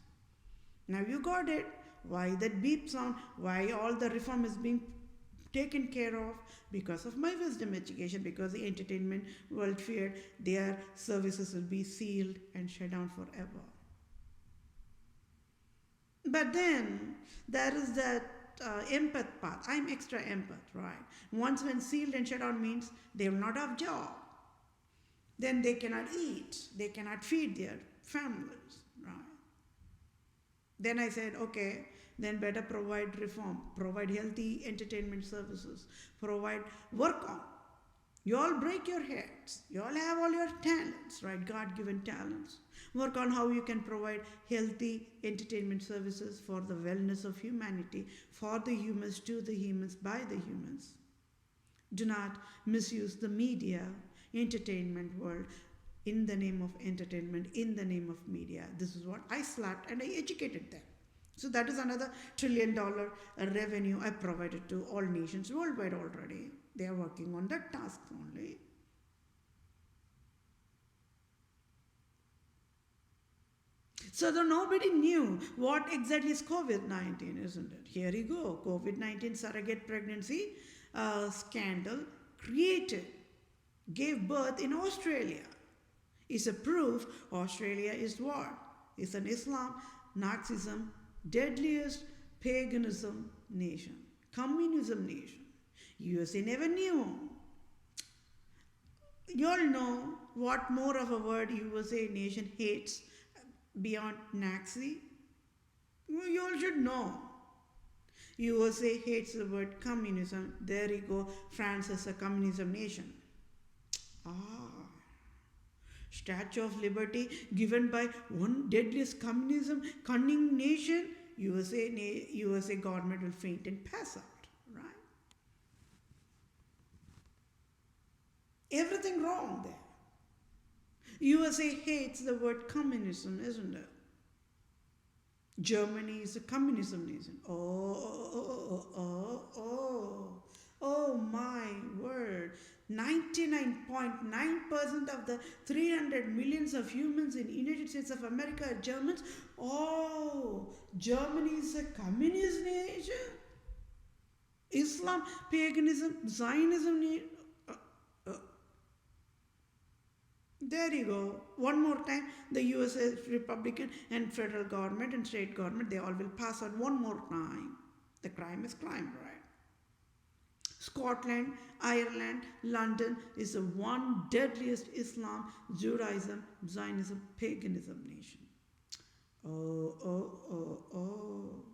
Now you got it. Why that beep sound? Why all the reform is being taken care of? Because of my wisdom education, because the entertainment world feared their services will be sealed and shut down forever. But then there is that empath part. I'm extra empath, right? Once when sealed and shut down means they will not have job. Then they cannot eat. They cannot feed their families, right? Then I said, okay, then better provide reform, provide healthy entertainment services, provide work on. You all break your heads. You all have all your talents, right? God-given talents. Work on how you can provide healthy entertainment services for the wellness of humanity, for the humans, to the humans, by the humans. Do not misuse the media, entertainment world, in the name of entertainment, in the name of media. This is what I slapped and I educated them. So that is another $1 trillion revenue I provided to all nations worldwide already. They are working on that task only. So though nobody knew what exactly is COVID-19, isn't it? Here you go, COVID-19 surrogate pregnancy scandal created, gave birth in Australia. Is a proof Australia is what? It's an Islam, Nazism, deadliest paganism nation, communism nation. USA never knew. You all know what more of a word USA nation hates beyond Nazi? You all should know. USA hates the word communism. There you go. France is a communism nation. Statue of Liberty given by one deadliest communism cunning nation. USA government will faint and pass out. Right? Everything wrong there. USA hates the word communism, isn't it? Germany is a communism nation. Oh my word. 99.9% of the 300 millions of humans in United States of America are Germans. Oh, Germany is a communist nation. Islam, paganism, Zionism. There you go. One more time, the USA Republican and federal government and state government, they all will pass out one more time. The crime is crime, right? Scotland, Ireland, London is the one deadliest Islam, Judaism, Zionism, paganism nation. Oh.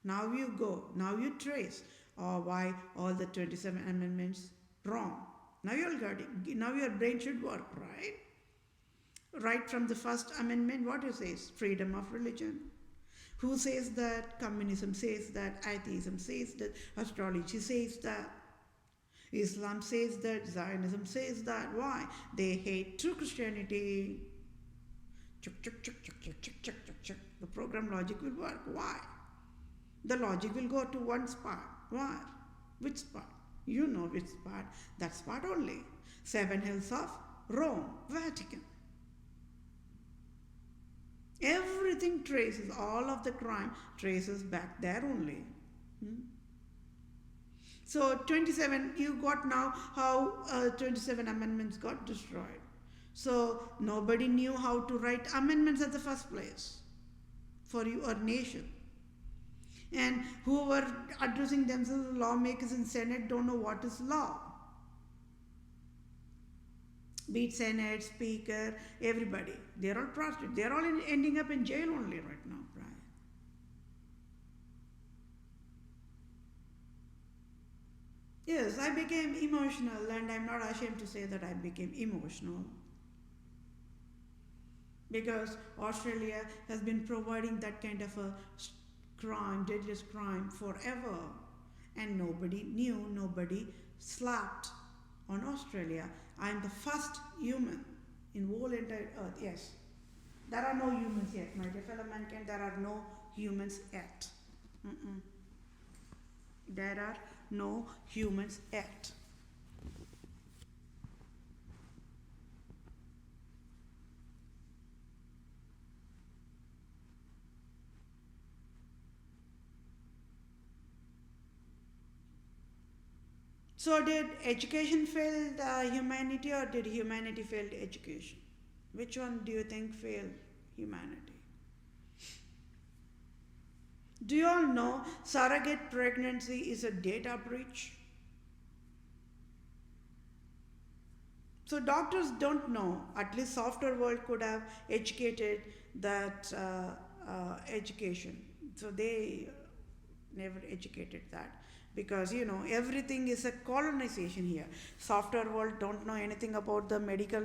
Now you go. Now you trace why all the 27 amendments wrong. Now your brain should work, right? Right from the first amendment, what it says? Freedom of religion. Who says that? Communism says that. Atheism says that. Astrology says that. Islam says that. Zionism says that. Why? They hate true Christianity. The program logic will work. Why? The logic will go to one spot. Why? Which spot? You know which spot. That spot only. 7 hills of Rome, Vatican. Everything traces, all of the crime traces back there only. So 27, you got now how 27 amendments got destroyed. So nobody knew how to write amendments at the first place for your nation. And who were addressing themselves as lawmakers in Senate don't know what is law. Be it Senate, Speaker, everybody. They're all prostitutes. They're all ending up in jail only right now, right? Yes, I became emotional, and I'm not ashamed to say that I became emotional. Because Australia has been providing that kind of a crime, deadliest crime forever. And nobody knew, nobody slapped on Australia. I'm the first human in whole entire earth. Yes, there are no humans yet, my dear fellow mankind. There are no humans yet. There are no humans yet. So did education fail humanity, or did humanity fail education? Which one do you think failed humanity? Do you all know surrogate pregnancy is a data breach? So doctors don't know. At least software world could have educated that education. So they never educated that, because everything is a colonization here. Software world don't know anything about the medical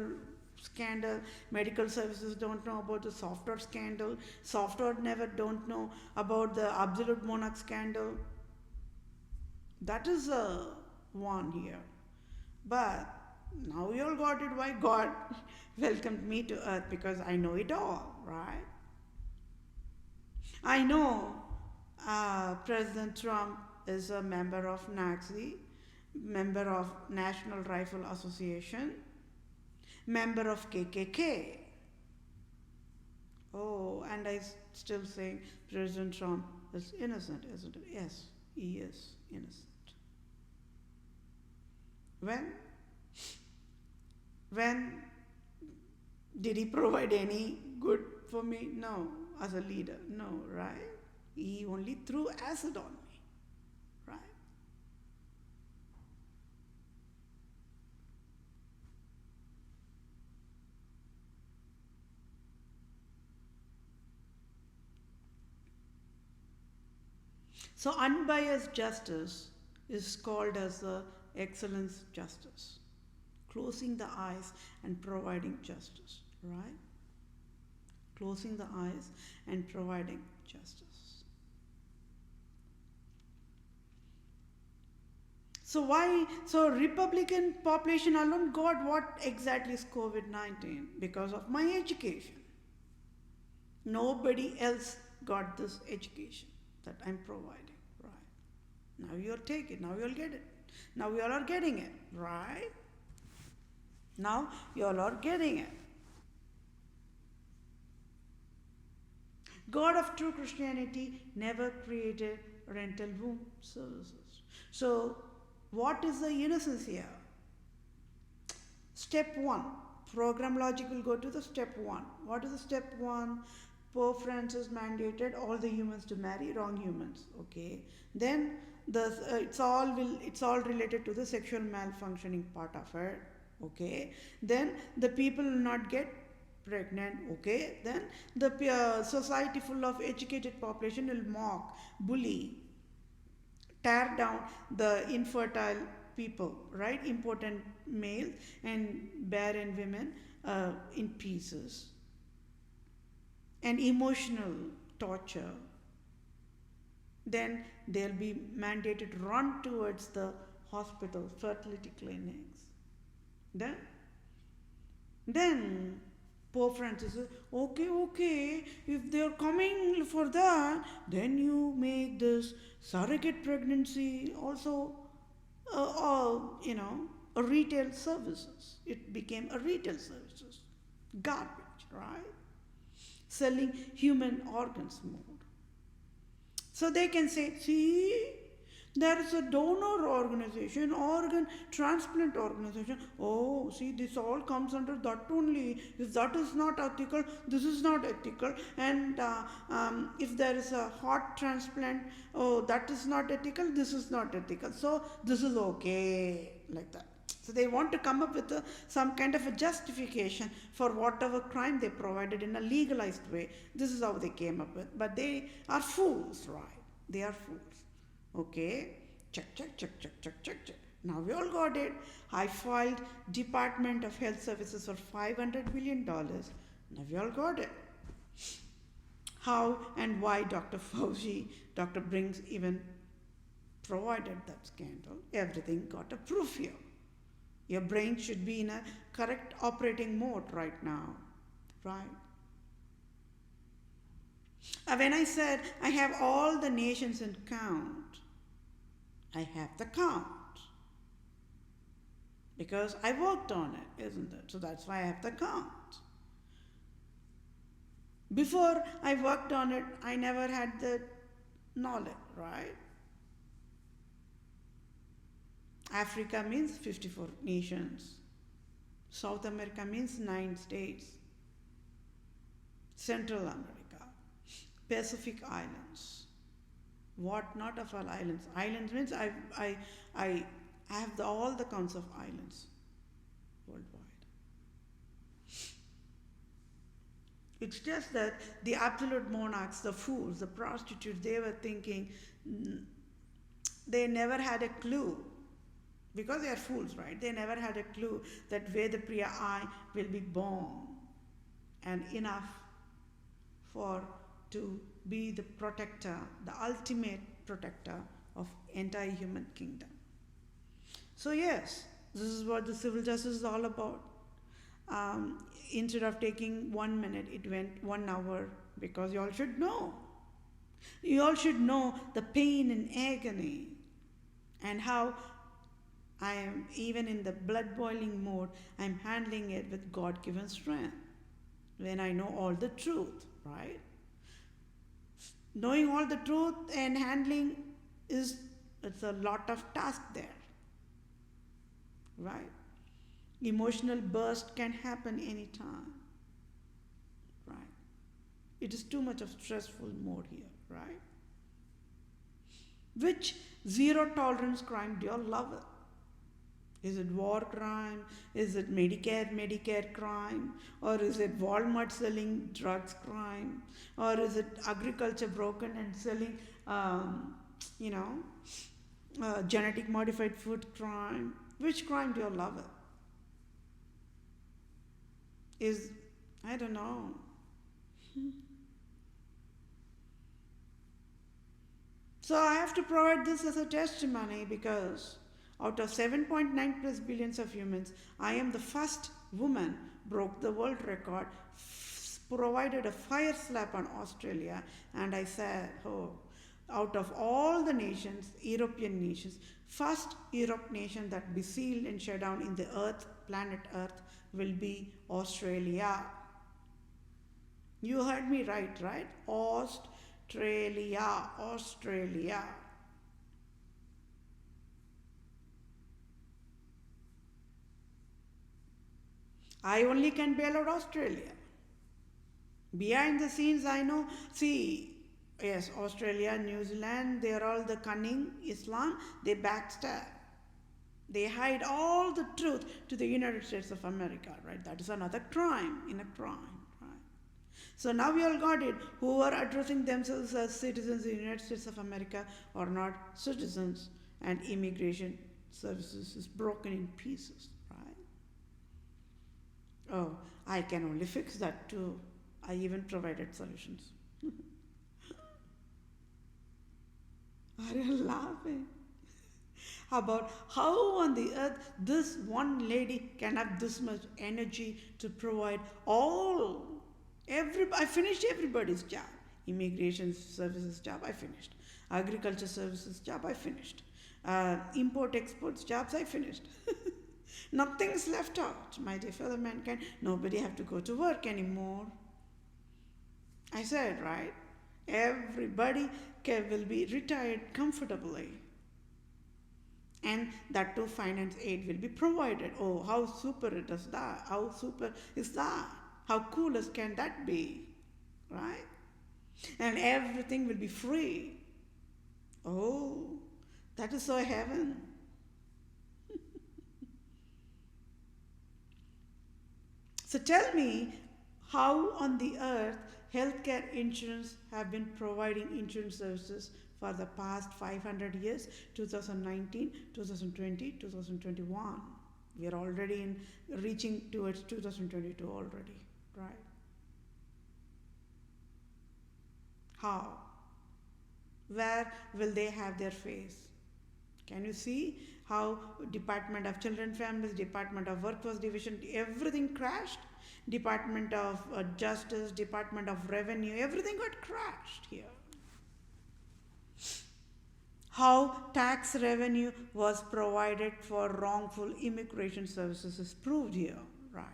scandal. Medical services don't know about the software scandal. Software never don't know about the absolute monarch scandal. That is one here. But now you all got it why God welcomed me to earth, because I know it all, right? I know President Trump is a member of NACSI, member of National Rifle Association, member of KKK. Oh, and I still say President Trump is innocent, isn't it? Yes, he is innocent. When did he provide any good for me? No. As a leader? No, right? He only threw acid on me, right? So unbiased justice is called as the excellence justice. Closing the eyes and providing justice, right? Closing the eyes and providing justice. So Republican population alone got what exactly is COVID-19? Because of my education. Nobody else got this education that I'm providing, right? Now you'll take it, now you'll get it. Now you all are getting it, right? Now you all are getting it. God of true Christianity never created rental home services. So what is the innocence here? Step 1. Program logic will go to the step 1. What is the step 1? Pope Francis mandated all the humans to marry wrong humans. Okay. Then it's all related to the sexual malfunctioning part of it. Okay. Then the people will not get pregnant. Okay. Then the society full of educated population will mock, bully, tear down the infertile people, right? Impotent males and barren women in pieces. And emotional torture. Then they'll be mandated to run towards the hospital, fertility clinics. Then Pope Francis says, okay, if they're coming for that, then you make this surrogate pregnancy also, a retail services. It became a retail services. Garbage, right? Selling human organs more. So they can say, see, there is a donor organization, organ transplant organization. Oh, see, this all comes under that only. If that is not ethical, this is not ethical. And if there is a heart transplant, oh, that is not ethical, this is not ethical. So this is okay, like that. So they want to come up with some kind of a justification for whatever crime they provided in a legalized way. This is how they came up with. But they are fools, right? They are fools. Okay, check. Now we all got it. I filed Department of Health Services for $500 million. Now we all got it. How and why Dr. Fauci, Dr. Brinks even provided that scandal. Everything got a proof here. Your brain should be in a correct operating mode right now, right? When I said I have all the nations in count, I have the count. Because I worked on it, isn't it? So that's why I have the count. Before I worked on it, I never had the knowledge, right? Africa means 54 nations. South America means 9 states. Central America, Pacific Islands, what not of all islands. Islands means I have all the counts of islands worldwide. It's just that the absolute monarchs, the fools, the prostitutes, they were thinking, they never had a clue, because they are fools, right? They never had a clue that Vethapriya I will be born and enough to be the protector, the ultimate protector of entire human kingdom. So yes, this is what the civil justice is all about. Instead of taking 1 minute, it went 1 hour, because you all should know. You all should know the pain and agony, and how I am, even in the blood boiling mode, I am handling it with God-given strength. When I know all the truth, right? Knowing all the truth and handling it's a lot of task there, right? Emotional burst can happen anytime, right? It is too much of stressful mode here, right? Which zero tolerance crime do you all love it? Is it war crime? Is it Medicare crime? Or is it Walmart selling drugs crime? Or is it agriculture broken and selling, genetic modified food crime? Which crime do you love it? I don't know. So I have to provide this as a testimony, because out of 7.9 plus billions of humans, I am the first woman, broke the world record, provided a fire slap on Australia, and I said, out of all the nations, European nations, first Europe nation that be sealed and shut down in the earth, planet Earth, will be Australia. You heard me right? Australia. I only can bail out Australia. Behind the scenes, I know, yes, Australia, New Zealand, they are all the cunning Islam, they backstab. They hide all the truth to the United States of America, right? That is another crime in a crime, right? So now we all got it. Who are addressing themselves as citizens in the United States of America are not citizens, and immigration services is broken in pieces. Oh, I can only fix that too. I even provided solutions. Are you laughing? About how on the earth this one lady can have this much energy to provide I finished everybody's job. Immigration services job, I finished. Agriculture services job, I finished. Import-exports jobs, I finished. Nothing is left out, my dear fellow mankind. Nobody have to go to work anymore. I said, right? Everybody will be retired comfortably. And that too, finance aid will be provided. Oh, how super it is that? How super is that? How cool can that be? Right? And everything will be free. Oh, that is so heaven. So tell me, how on the earth healthcare insurance have been providing insurance services for the past 500 years, 2019, 2020, 2021. We are already reaching towards 2022 already, right? How? Where will they have their face? Can you see how Department of Children Families, Department of Workforce Division, everything crashed? Department of Justice, Department of Revenue, everything got crashed here. How tax revenue was provided for wrongful immigration services is proved here, right?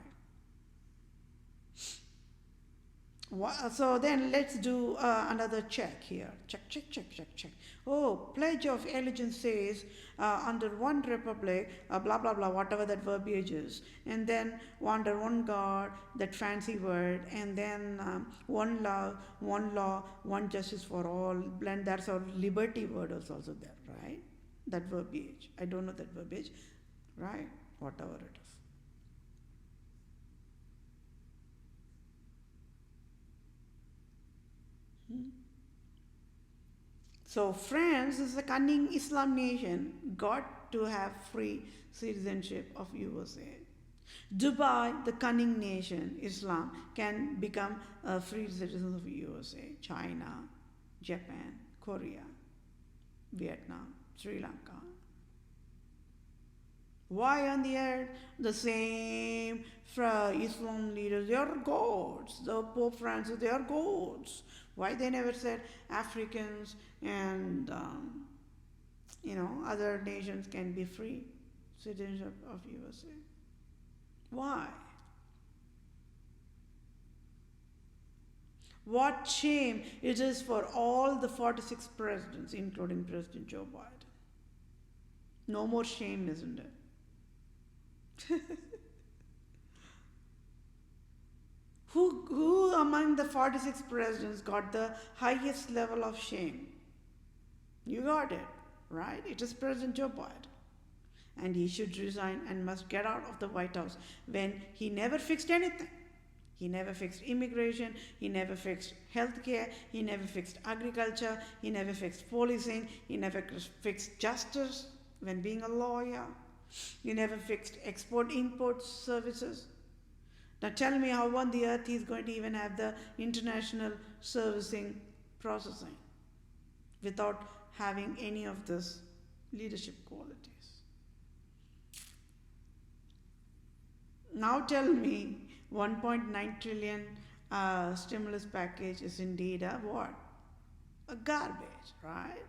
So then let's do another check here. Check. Oh, Pledge of Allegiance says under one republic, blah blah blah, whatever that verbiage is, and then under one God, that fancy word, and then one love, one law, one justice for all. Blend that's our liberty word is also there, right? That verbiage. I don't know that verbiage, right? Whatever it is. So France is a cunning Islam nation, got to have free citizenship of USA. Dubai, the cunning nation, Islam, can become a free citizen of USA. China, Japan, Korea, Vietnam, Sri Lanka. Why on the earth the same Islam leaders, they are gods. The Pope Francis, they are gods. Why they never said Africans and other nations can be free citizenship of USA? Why? What shame it is for all the 46 presidents, including President Joe Biden. No more shame, isn't it? Who among the 46 presidents got the highest level of shame? You got it, right? It is President Joe Biden. And he should resign and must get out of the White House when he never fixed anything. He never fixed immigration, he never fixed healthcare, he never fixed agriculture, he never fixed policing, he never fixed justice when being a lawyer. He never fixed export-import services. Now tell me how on the earth he's going to even have the international servicing processing without having any of this leadership qualities. Now tell me 1.9 trillion stimulus package is indeed a what? A garbage, right?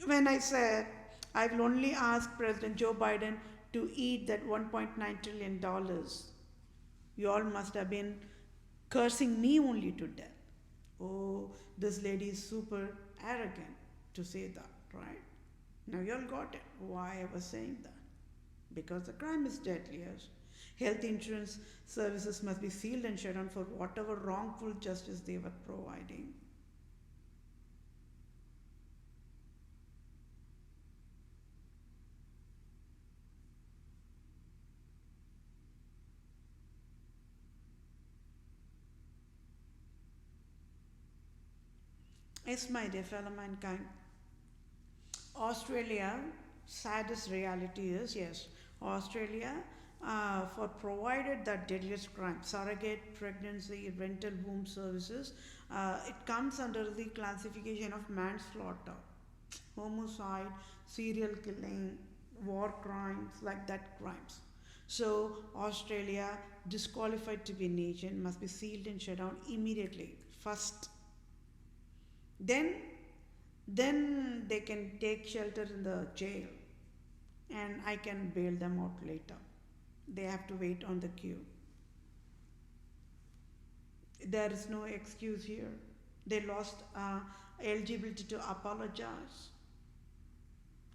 When I said I will only ask President Joe Biden to eat that $1.9 trillion, you all must have been cursing me only to death. Oh, this lady is super arrogant to say that, right? Now you all got it, why I was saying that. Because the crime is deadliest. Health insurance services must be sealed and shut down for whatever wrongful justice they were providing. Yes, my dear fellow mankind, Australia, saddest reality is, yes, Australia, for provided that deadliest crime, surrogate pregnancy, rental womb services, it comes under the classification of manslaughter, homicide, serial killing, war crimes, like that crimes. So Australia, disqualified to be a nation, must be sealed and shut down immediately, first. Then they can take shelter in the jail and I can bail them out later. They have to wait on the queue. There is no excuse here. They lost eligibility to apologize.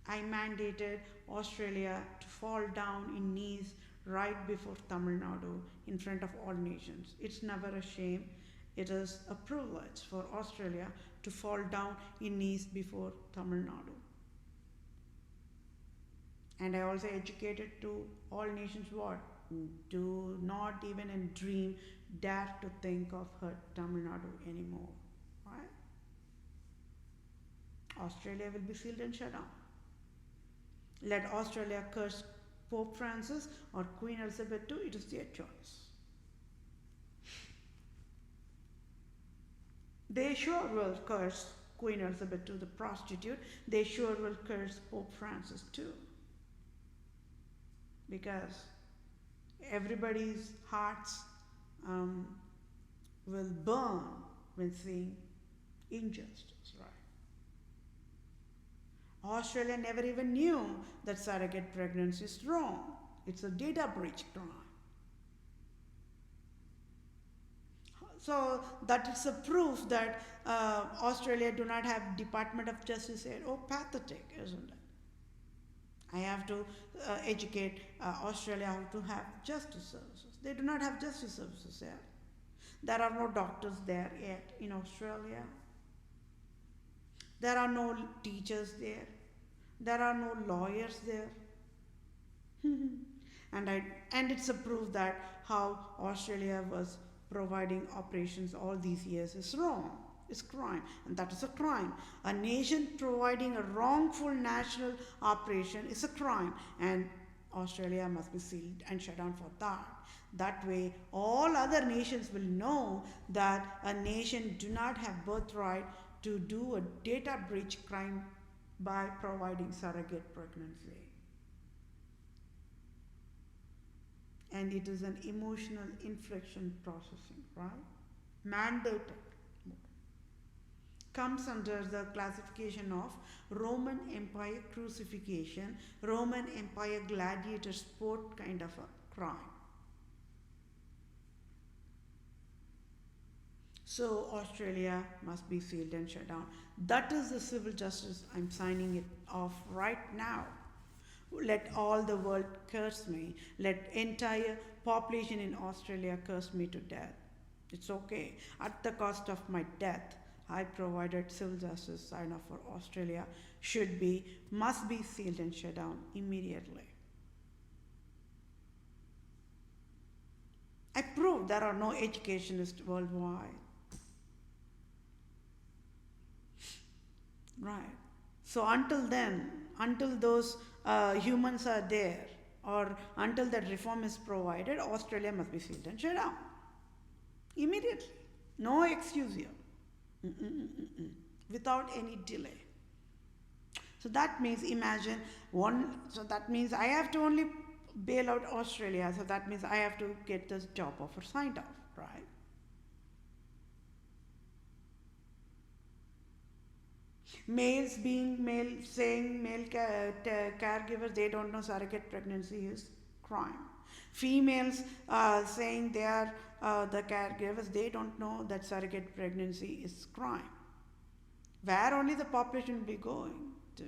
I mandated Australia to fall down in knees right before Tamil Nadu in front of all nations. It's never a shame. It is a privilege for Australia to fall down in knees before Tamil Nadu. And I also educated to all nations what? Do not even in dream dare to think of hurt Tamil Nadu anymore. Right? Australia will be sealed and shut down. Let Australia curse Pope Francis or Queen Elizabeth II, it is their choice. They sure will curse Queen Elizabeth II, the prostitute. They sure will curse Pope Francis too. Because everybody's hearts will burn when seeing injustice, right? Australia never even knew that surrogate pregnancy is wrong. It's a data breach crime. So that is a proof that Australia do not have Department of Justice here. Oh, pathetic, isn't it? I have to educate Australia how to have justice services. They do not have justice services here. There are no doctors there yet in Australia. There are no teachers there. There are no lawyers there. and it's a proof that how Australia was providing operations all these years is wrong. It's crime, and that is a crime. A nation providing a wrongful national operation is a crime, and Australia must be sealed and shut down for that. That way, all other nations will know that a nation do not have birthright to do a data breach crime by providing surrogate pregnancy. And it is an emotional inflection processing, right? Mandated. Comes under the classification of Roman Empire crucifixion, Roman Empire gladiator sport kind of a crime. So Australia must be sealed and shut down. That is the civil justice. I'm signing it off right now. Let all the world curse me. Let entire population in Australia curse me to death. It's okay. At the cost of my death, I provided civil justice sign off for Australia must be sealed and shut down immediately. I proved there are no educationists worldwide. Right. So until then, until those humans are there, or until that reform is provided, Australia must be sealed and shut down immediately. No excuse here. Without any delay. So that means, imagine that means I have to only bail out Australia, so that means I have to get this job offer signed off, right? Saying male caregivers, they don't know surrogate pregnancy is crime. Females saying they are the caregivers, they don't know that surrogate pregnancy is crime. Where only the population will be going to.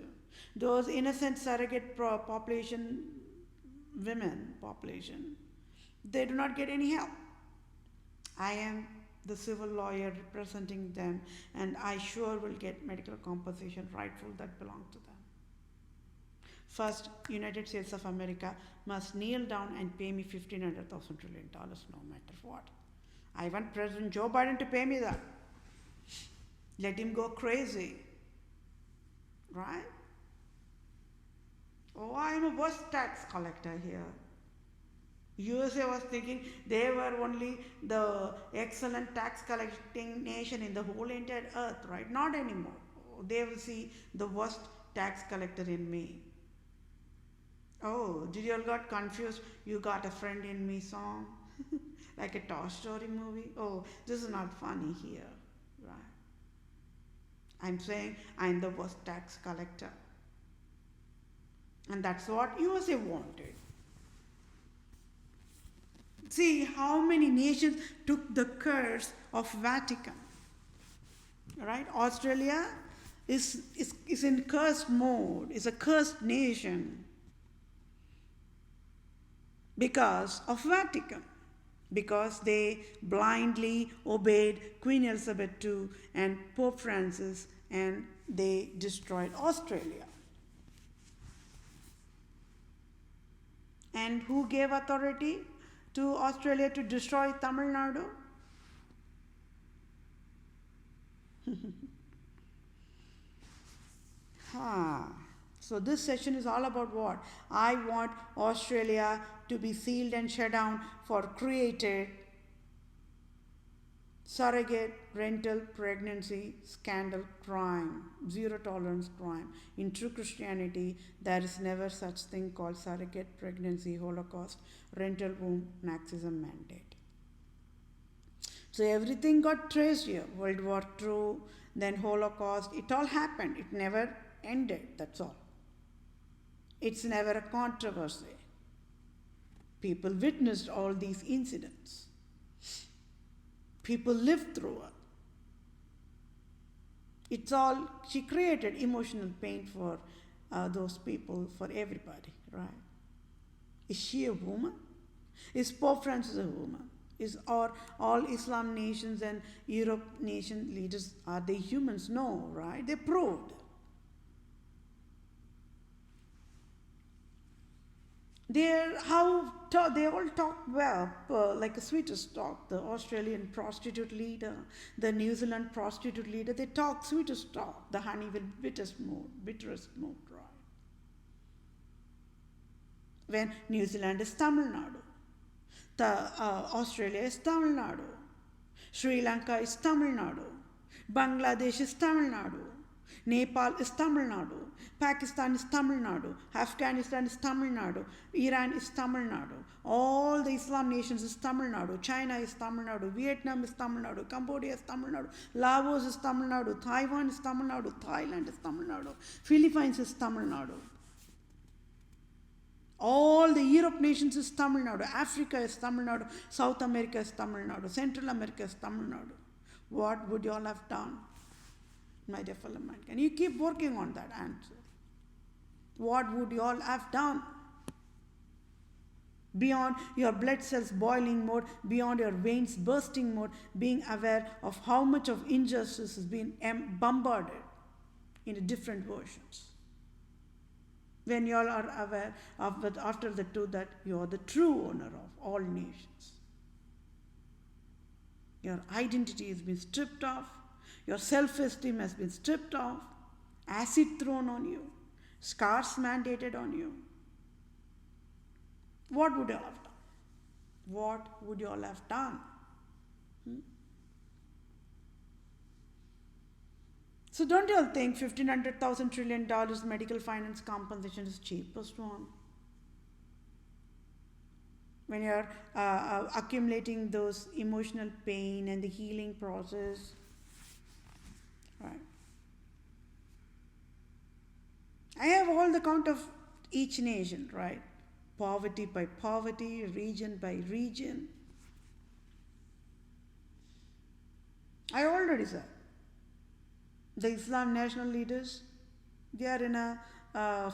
Those innocent surrogate women population, they do not get any help. I am the civil lawyer representing them, and I sure will get medical compensation rightful that belong to them. First, United States of America must kneel down and pay me $1,500 trillion no matter what. I want President Joe Biden to pay me that. Let him go crazy. Right? Oh, I am a worst tax collector here. USA was thinking they were only the excellent tax collecting nation in the whole entire earth, right? Not anymore. They will see the worst tax collector in me. Oh, did you all got confused? You got a friend in me song? Like a Toy Story movie? Oh, this is not funny here, right? I'm saying I'm the worst tax collector. And that's what USA wanted. See how many nations took the curse of Vatican. Right? Australia is in cursed mode, is a cursed nation because of Vatican. Because they blindly obeyed Queen Elizabeth II and Pope Francis, and they destroyed Australia. And who gave authority to Australia to destroy Tamil Nadu? So this session is all about what? I want Australia to be sealed and shut down for created surrogate rental pregnancy scandal crime, zero tolerance crime. In true Christianity, there is never such thing called surrogate pregnancy, Holocaust, rental womb, Nazism mandate. So everything got traced here. World War II, then Holocaust, it all happened. It never ended, that's all. It's never a controversy. People witnessed all these incidents. People lived through it. It's all, she created emotional pain for those people, for everybody, right? Is she a woman? Is Pope Francis a woman? Is all Islam nations and Europe nation leaders, are they humans? No, right? They proved. They all talk well, like a sweetest talk. The Australian prostitute leader, the New Zealand prostitute leader, they talk sweetest talk. The honey will bitterest mood, right? When New Zealand is Tamil Nadu, Australia is Tamil Nadu, Sri Lanka is Tamil Nadu, Bangladesh is Tamil Nadu, Nepal is Tamil Nadu, Pakistan is Tamil Nadu, Afghanistan is Tamil Nadu, Iran is Tamil Nadu, all the Islam nations is Tamil Nadu, China is Tamil Nadu, Vietnam is Tamil Nadu, Cambodia is Tamil Nadu, Laos is Tamil Nadu, Taiwan is Tamil Nadu, Thailand is Tamil Nadu, Philippines is Tamil Nadu. All the Europe nations is Tamil Nadu, Africa is Tamil Nadu, South America is Tamil Nadu, Central America is Tamil Nadu. What would you all have done, my dear fellow man? Can you keep working on that answer? What would you all have done? Beyond your blood cells boiling mode, beyond your veins bursting mode, being aware of how much of injustice is being bombarded in different versions. When you all are aware of that, after the truth that you are the true owner of all nations. Your identity has been stripped off, your self-esteem has been stripped off, acid thrown on you, scars mandated on you. What would you all have done? What would you all have done? So don't you all think $1,500,000 trillion medical finance compensation is cheapest one? When you're accumulating those emotional pain and the healing process, right? I have all the count of each nation, right? Poverty by poverty, region by region. I already said. The Islam national leaders, they are in a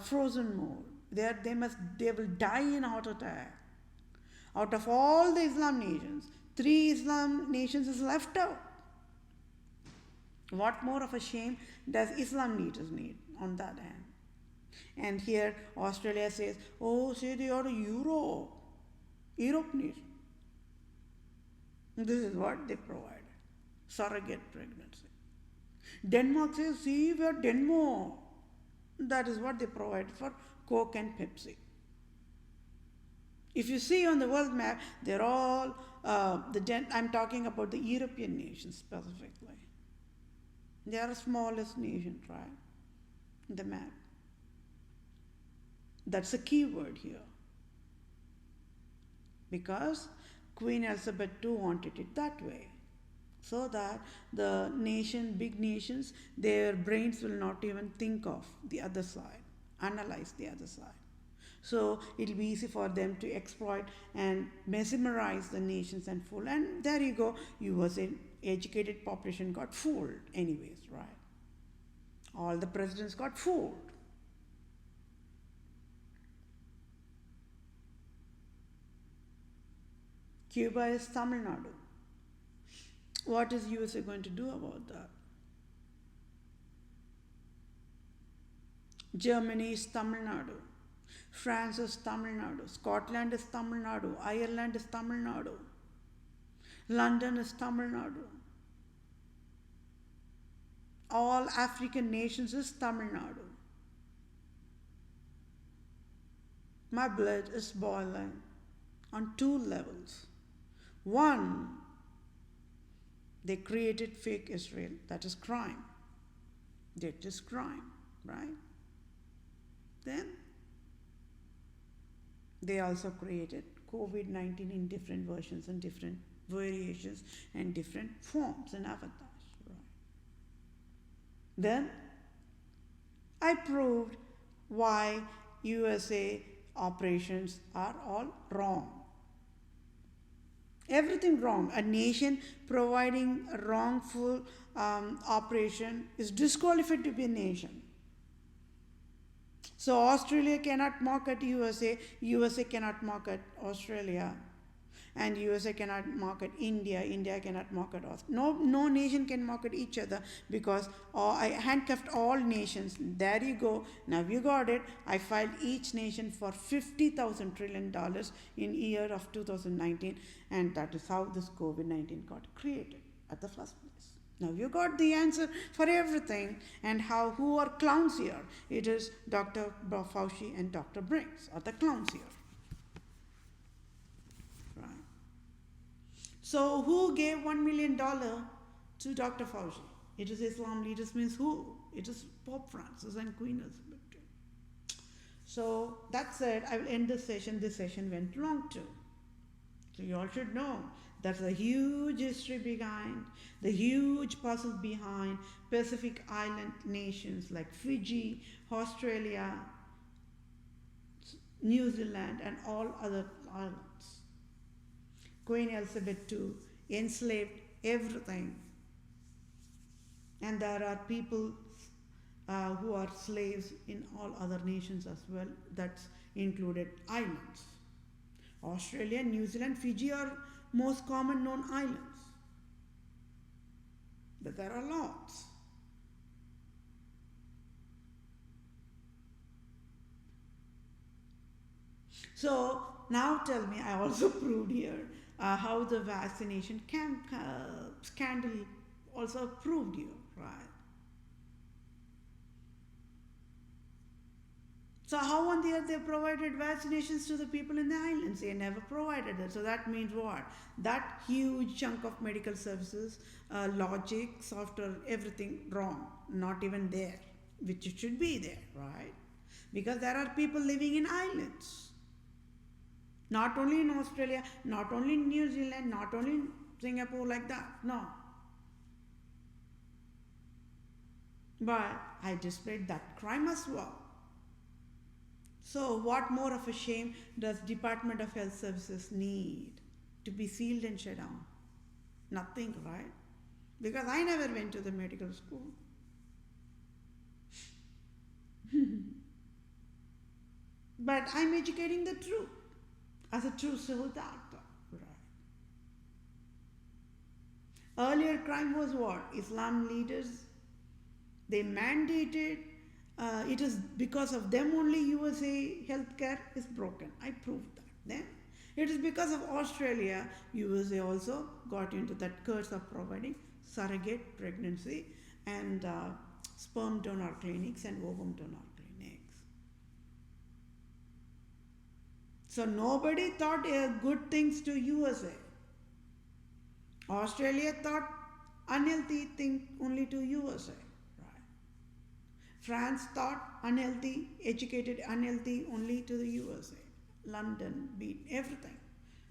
frozen mode. They will die in a heart attack. Out of all the Islam nations, 3 Islam nations is left out. What more of a shame does Islam leaders need on that end? And here Australia says, oh, say they are a Europe nation. This is what they provide, surrogate pregnancy. Denmark says, see, we are Denmark. That is what they provide for Coke and Pepsi. If you see on the world map, they're all, I'm talking about the European nations specifically. They are the smallest nation, right? The map. That's a key word here. Because Queen Elizabeth II wanted it that way. So that the big nations, their brains will not even think of the other side, analyze the other side. So it will be easy for them to exploit and mesmerize the nations and fool. And there you go, USA educated population got fooled anyways, right? All the presidents got fooled. Cuba is Tamil Nadu. What is USA going to do about that? Germany is Tamil Nadu. France is Tamil Nadu. Scotland is Tamil Nadu. Ireland is Tamil Nadu. London is Tamil Nadu. All African nations is Tamil Nadu. My blood is boiling on 2 levels. One, they created fake Israel. That is crime. That is crime, right? Then they also created COVID-19 in different versions and different variations and different forms and avatars, right? Then I proved why USA operations are all wrong. Everything wrong. A nation providing a wrongful operation is disqualified to be a nation. So Australia cannot mock at USA, USA cannot mock at Australia, and USA cannot mock at India, India cannot mock at us. No nation can mock at each other, because I handcuffed all nations. There you go. Now you got it. I filed each nation for $50,000 trillion in year of 2019, and that is how this COVID-19 got created at the first place. Now you got the answer for everything, and who are clowns here? It is Dr. Fauci and Dr. Briggs are the clowns here. Right. So who gave $1 million to Dr. Fauci? It is Islam leaders, means who? It is Pope Francis and Queen Elizabeth. So that's it. I will end this session. This session went long too. So you all should know that's a huge history behind, the huge puzzle behind Pacific Island nations like Fiji, Australia, New Zealand, and all other islands. Queen Elizabeth II enslaved everything. And there are people who are slaves in all other nations as well. That's included islands. Australia, New Zealand, Fiji are most common known islands. But there are lots. So now tell me, I also proved here how the vaccination scandal also proved you, right? So how on the earth they provided vaccinations to the people in the islands? They never provided it. So that means what? That huge chunk of medical services, logic, software, everything wrong, not even there, which it should be there, right? Because there are people living in islands. Not only in Australia, not only in New Zealand, not only in Singapore, like that, no. But I displayed that crime as well. So what more of a shame does Department of Health Services need to be sealed and shut down? Nothing, right? Because I never went to the medical school. But I'm educating the truth as a true civil doctor. Right. Earlier crime was what? Islam leaders, they mandated, it is because of them only USA healthcare is broken. I proved that. Then it is because of Australia, USA also got into that curse of providing surrogate pregnancy and sperm donor clinics and ovum donor clinics. So nobody thought good things to USA. Australia thought unhealthy thing only to USA. France thought unhealthy, educated unhealthy only to the USA. London beat everything.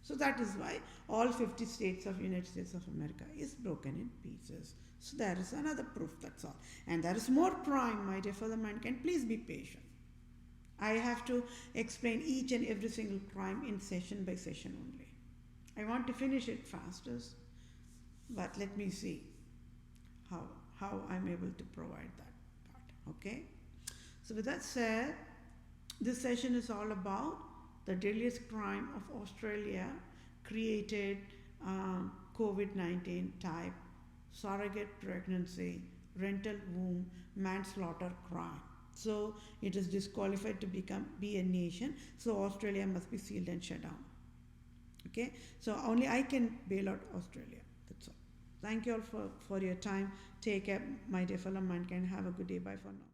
So that is why all 50 states of United States of America is broken in pieces. So there is another proof, that's all. And there is more crime, my dear fellow mankind. Please be patient. I have to explain each and every single crime in session by session only. I want to finish it fastest, but let me see how I'm able to provide that. Okay, so with that said, this session is all about the deadliest crime of Australia created COVID-19 type surrogate pregnancy, rental womb, manslaughter crime. So it is disqualified to be a nation. So Australia must be sealed and shut down. Okay, so only I can bail out Australia. That's all. Thank you all for your time. Take care, my dear fellow mankind. Have a good day. Bye for now.